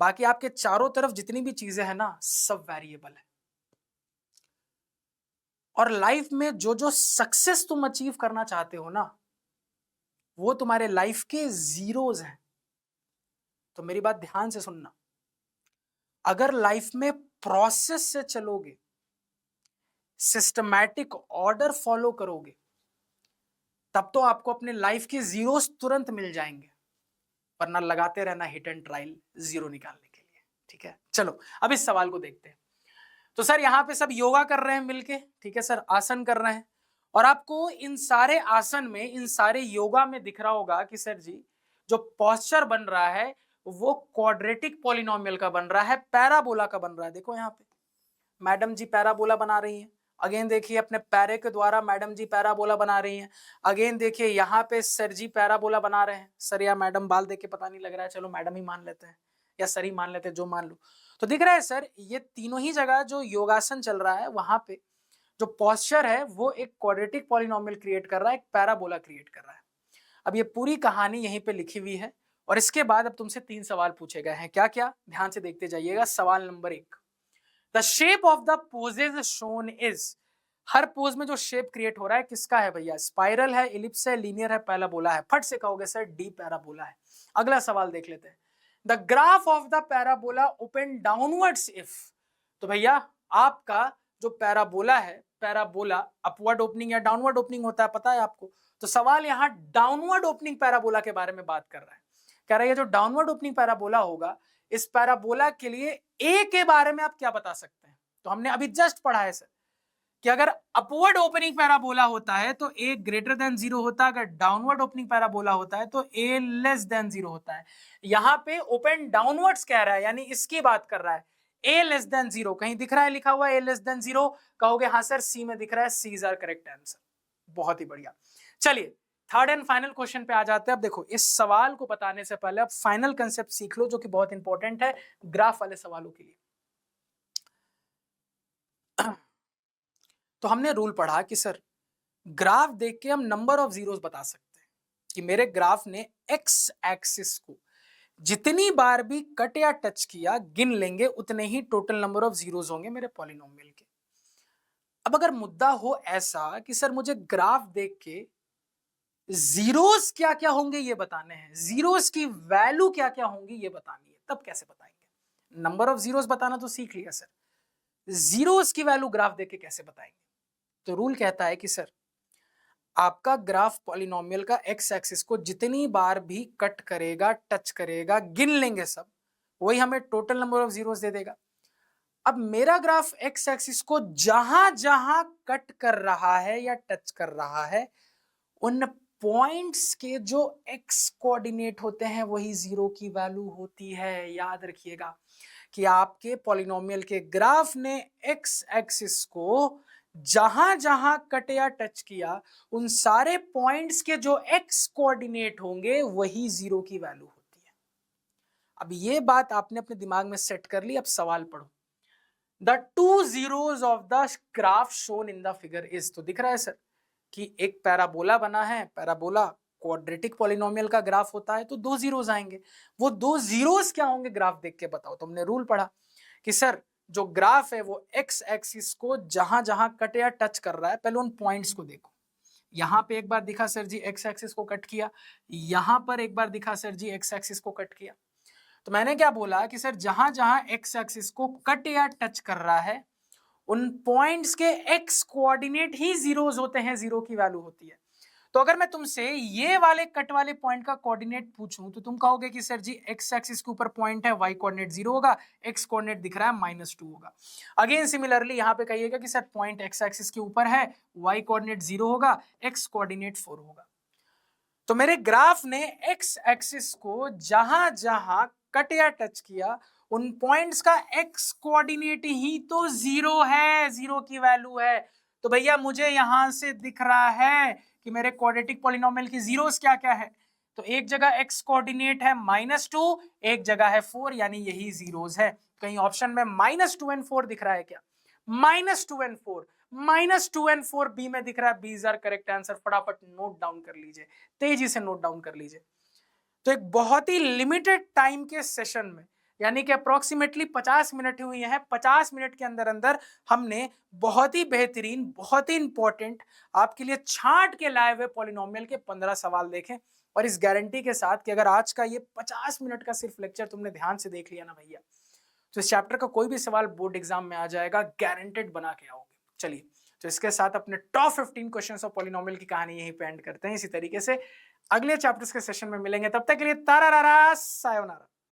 बाकी आपके चारों तरफ जितनी भी चीजें हैं ना, सब वेरिएबल है। और लाइफ में जो जो सक्सेस तुम अचीव करना चाहते हो ना, वो तुम्हारे लाइफ के जीरोस हैं। तो मेरी बात ध्यान से सुनना, अगर लाइफ में प्रोसेस से चलोगे, सिस्टमैटिक ऑर्डर फॉलो करोगे, तब तो आपको अपने लाइफ के जीरोस तुरंत मिल जाएंगे, वरना लगाते रहना हिट एंड ट्रायल जीरो निकालने के लिए। ठीक है, चलो अब इस सवाल को देखते हैं। तो सर यहाँ पे सब योगा कर रहे हैं मिलके, ठीक है सर, आसन कर रहे हैं, और आपको इन सारे आसन में, इन सारे योगा में दिख रहा होगा कि सर जी जो पोस्चर बन रहा है वो क्वाड्रेटिक पॉलिनोमियल का बन रहा है, पैराबोला का बन रहा है। देखो यहाँ पे मैडम जी पैराबोला बना रही हैं, अगेन देखिए अपने पैरे के द्वारा मैडम जी पैराबोला बना रही हैं, अगेन देखिए यहाँ पे सर जी पैराबोला बना रहे हैं। सर या मैडम, बाल देख के पता नहीं लग रहा है, चलो मैडम ही मान लेते हैं या सर ही मान लेते हैं, जो मान लो। तो दिख रहा है सर, ये तीनों ही जगह जो योगासन चल रहा है वहां पे जो पोस्चर है वो एक क्वाड्रेटिक पॉलिनोमियल क्रिएट कर रहा है, एक पैराबोला क्रिएट कर रहा है। अब ये पूरी कहानी यहीं पे लिखी हुई है, और इसके बाद अब तुमसे 3 सवाल पूछे गए हैं। क्या क्या, ध्यान से देखते जाइएगा। सवाल number 1, the shape of the poses shown is. हर पोज में जो शेप क्रिएट हो रहा है किसका है भैया, स्पाइरल है, इलिप्स है, लीनियर है, पैराबोला है। फट से कहोगे सर डी पैराबोला है। अगला सवाल देख लेते हैं, the graph of the parabola open downwards if. तो भैया आपका जो पैराबोला है, पैराबोला अपवर्ड ओपनिंग या डाउनवर्ड ओपनिंग होता है, पता है आपको। तो सवाल यहाँ डाउनवर्ड ओपनिंग पैराबोला के बारे में बात कर रहा है। कह रहा है जो डाउनवर्ड ओपनिंग पैराबोला होगा, इस पैराबोला के लिए ए के बारे में आप क्या बता सकते हैं। तो हमने अभी जस्ट पढ़ा है सर कि अगर अपवर्ड ओपनिंग पैराबोला होता है तो ए ग्रेटर देन 0 होता है, अगर डाउनवर्ड ओपनिंग पैराबोला होता है तो ए लेस देन 0 होता है। यहाँ पे ओपन डाउनवर्ड्स कह रहा है, यानी इसकी बात कर रहा है। ए लेस देन 0 कहीं दिख रहा है लिखा हुआ ए लेस देन 0, कहोगे हाँ सर सी में दिख रहा है, सी इज आवर करेक्ट आंसर। बहुत ही बढ़िया। चलिए थर्ड एंड फाइनल क्वेश्चन पे आ जाते हैं। अब देखो इस सवाल को बताने से पहले अब फाइनल कंसेप्ट सीख लो, जो कि बहुत इंपॉर्टेंट है ग्राफ वाले सवालों के लिए। तो हमने रूल पढ़ा कि सर ग्राफ देख के हम नंबर ऑफ जीरोस बता सकते हैं कि मेरे ग्राफ ने एक्स एक्सिस को जितनी बार भी कट या टच किया, गिन लेंगे उतने ही टोटल नंबर ऑफ जीरोस होंगे मेरे पॉलिनोमियल के। अब अगर मुद्दा हो ऐसा कि सर मुझे ग्राफ देख के जीरोस क्या क्या होंगे ये बताने हैं, जीरोस की वैल्यू क्या क्या होंगी ये बतानी है, तब कैसे बताएंगे। नंबर ऑफ जीरोस बताना तो सीख लिया सर, जीरोस की वैल्यू ग्राफ देख के कैसे बताएंगे। तो रूल कहता है कि सर आपका ग्राफ पॉलिनोमियल का एक्स एक्सिस को जितनी बार भी कट करेगा, टच करेगा, गिन लेंगे सब, वही हमें टोटल नंबर ऑफ जीरोस दे देगा। अब मेरा ग्राफ एक्स एक्सिस को जहां जहां कट कर रहा है या टच कर रहा है, उन पॉइंट्स के जो एक्स कोऑर्डिनेट होते हैं वही जीरो की वैल्यू होती है। याद रखिएगा कि आपके पॉलिनोमियल के ग्राफ ने एक्स एक्सिस को जहां जहां कट या टच किया, उन सारे पॉइंट्स के जो एक्स कोऑर्डिनेट होंगे वही जीरो की वैल्यू होती है। अब ये बात आपने अपने दिमाग में सेट कर ली। अब सवाल पढ़ो। The two zeros of the graph shown in the figure is, तो दिख रहा है सर कि एक पैराबोला बना है, पैराबोला क्वाड्रेटिक पॉलिनोमियल का ग्राफ होता है तो दो जीरोस आएंगे। वो दो जीरोस क्या होंगे ग्राफ देख के बताओ। तुमने रूल पढ़ा कि सर जो ग्राफ है वो एक्स एक्सिस को जहां जहां कट या टच कर रहा है, पहले उन पॉइंट्स को देखो। यहां पे एक बार दिखा सर जी एक्स एक्सिस को कट किया, यहां पर एक बार दिखा सर जी एक्स एक्सिस को कट किया। तो मैंने क्या बोला कि सर जहां जहां एक्स एक्सिस को कट या टच कर रहा है, उन पॉइंट्स के एक्स कोऑर्डिनेट ही जीरोस होते हैं, जीरो की वैल्यू होती है। तो अगर मैं तुमसे ये वाले कट वाले पॉइंट का कोऑर्डिनेट पूछूं तो तुम कहोगे कि सर जी एक्स एक्सिस के ऊपर पॉइंट है, वाई कोऑर्डिनेट जीरो होगा, एक्स कोऑर्डिनेट दिख रहा है -2 होगा। अगेन सिमिलरली यहां पे कहिएगा कि सर पॉइंट एक्स एक्सिस के ऊपर है, वाई कोऑर्डिनेट जीरो होगा, एक्स कोऑर्डिनेट 4 होगा। तो मेरे ग्राफ ने एक्स एक्सिस को जहां जहां कट या टच किया, उन पॉइंट्स का एक्स कोऑर्डिनेट ही तो जीरो है, जीरो की वैल्यू है। तो भैया मुझे यहां से दिख रहा है कि मेरे क्वाड्रेटिक पॉलिनोमियल की जीरोस क्या क्या है। तो एक जगह एक्स कोऑर्डिनेट है -2, एक जगह है 4, यानी यही जीरोस है। कहीं ऑप्शन में -2 and 4 दिख रहा है क्या? -2 and 4, -2 and 4 बी में दिख रहा है। B is our correct answer. फटाफट नोट डाउन कर लीजिए, तेजी से नोट डाउन कर लीजिए। तो एक बहुत ही लिमिटेड टाइम के सेशन में, यानी कि अप्रोक्सीमेटली 50 मिनट हुई हैं, 50 मिनट के अंदर अंदर हमने बहुत ही बेहतरीन, बहुत ही इंपॉर्टेंट आपके लिए छांट के लाए हुए पॉलिनोमियल के 15 सवाल देखें। और इस गारंटी के साथ कि अगर आज का ये 50 मिनट का सिर्फ लेक्चर तुमने ध्यान से देख लिया ना भैया, तो इस चैप्टर का कोई भी सवाल बोर्ड एग्जाम में आ जाएगा, गारंटेड बना के आओगे। चलिए, तो इसके साथ अपने टॉप 15 क्वेश्चंस ऑफ पॉलिनोमियल की कहानी यहीं पे एंड करते हैं। इसी तरीके से अगले चैप्टर्स के सेशन में मिलेंगे, तब तक के लिए तारा सायोनारा।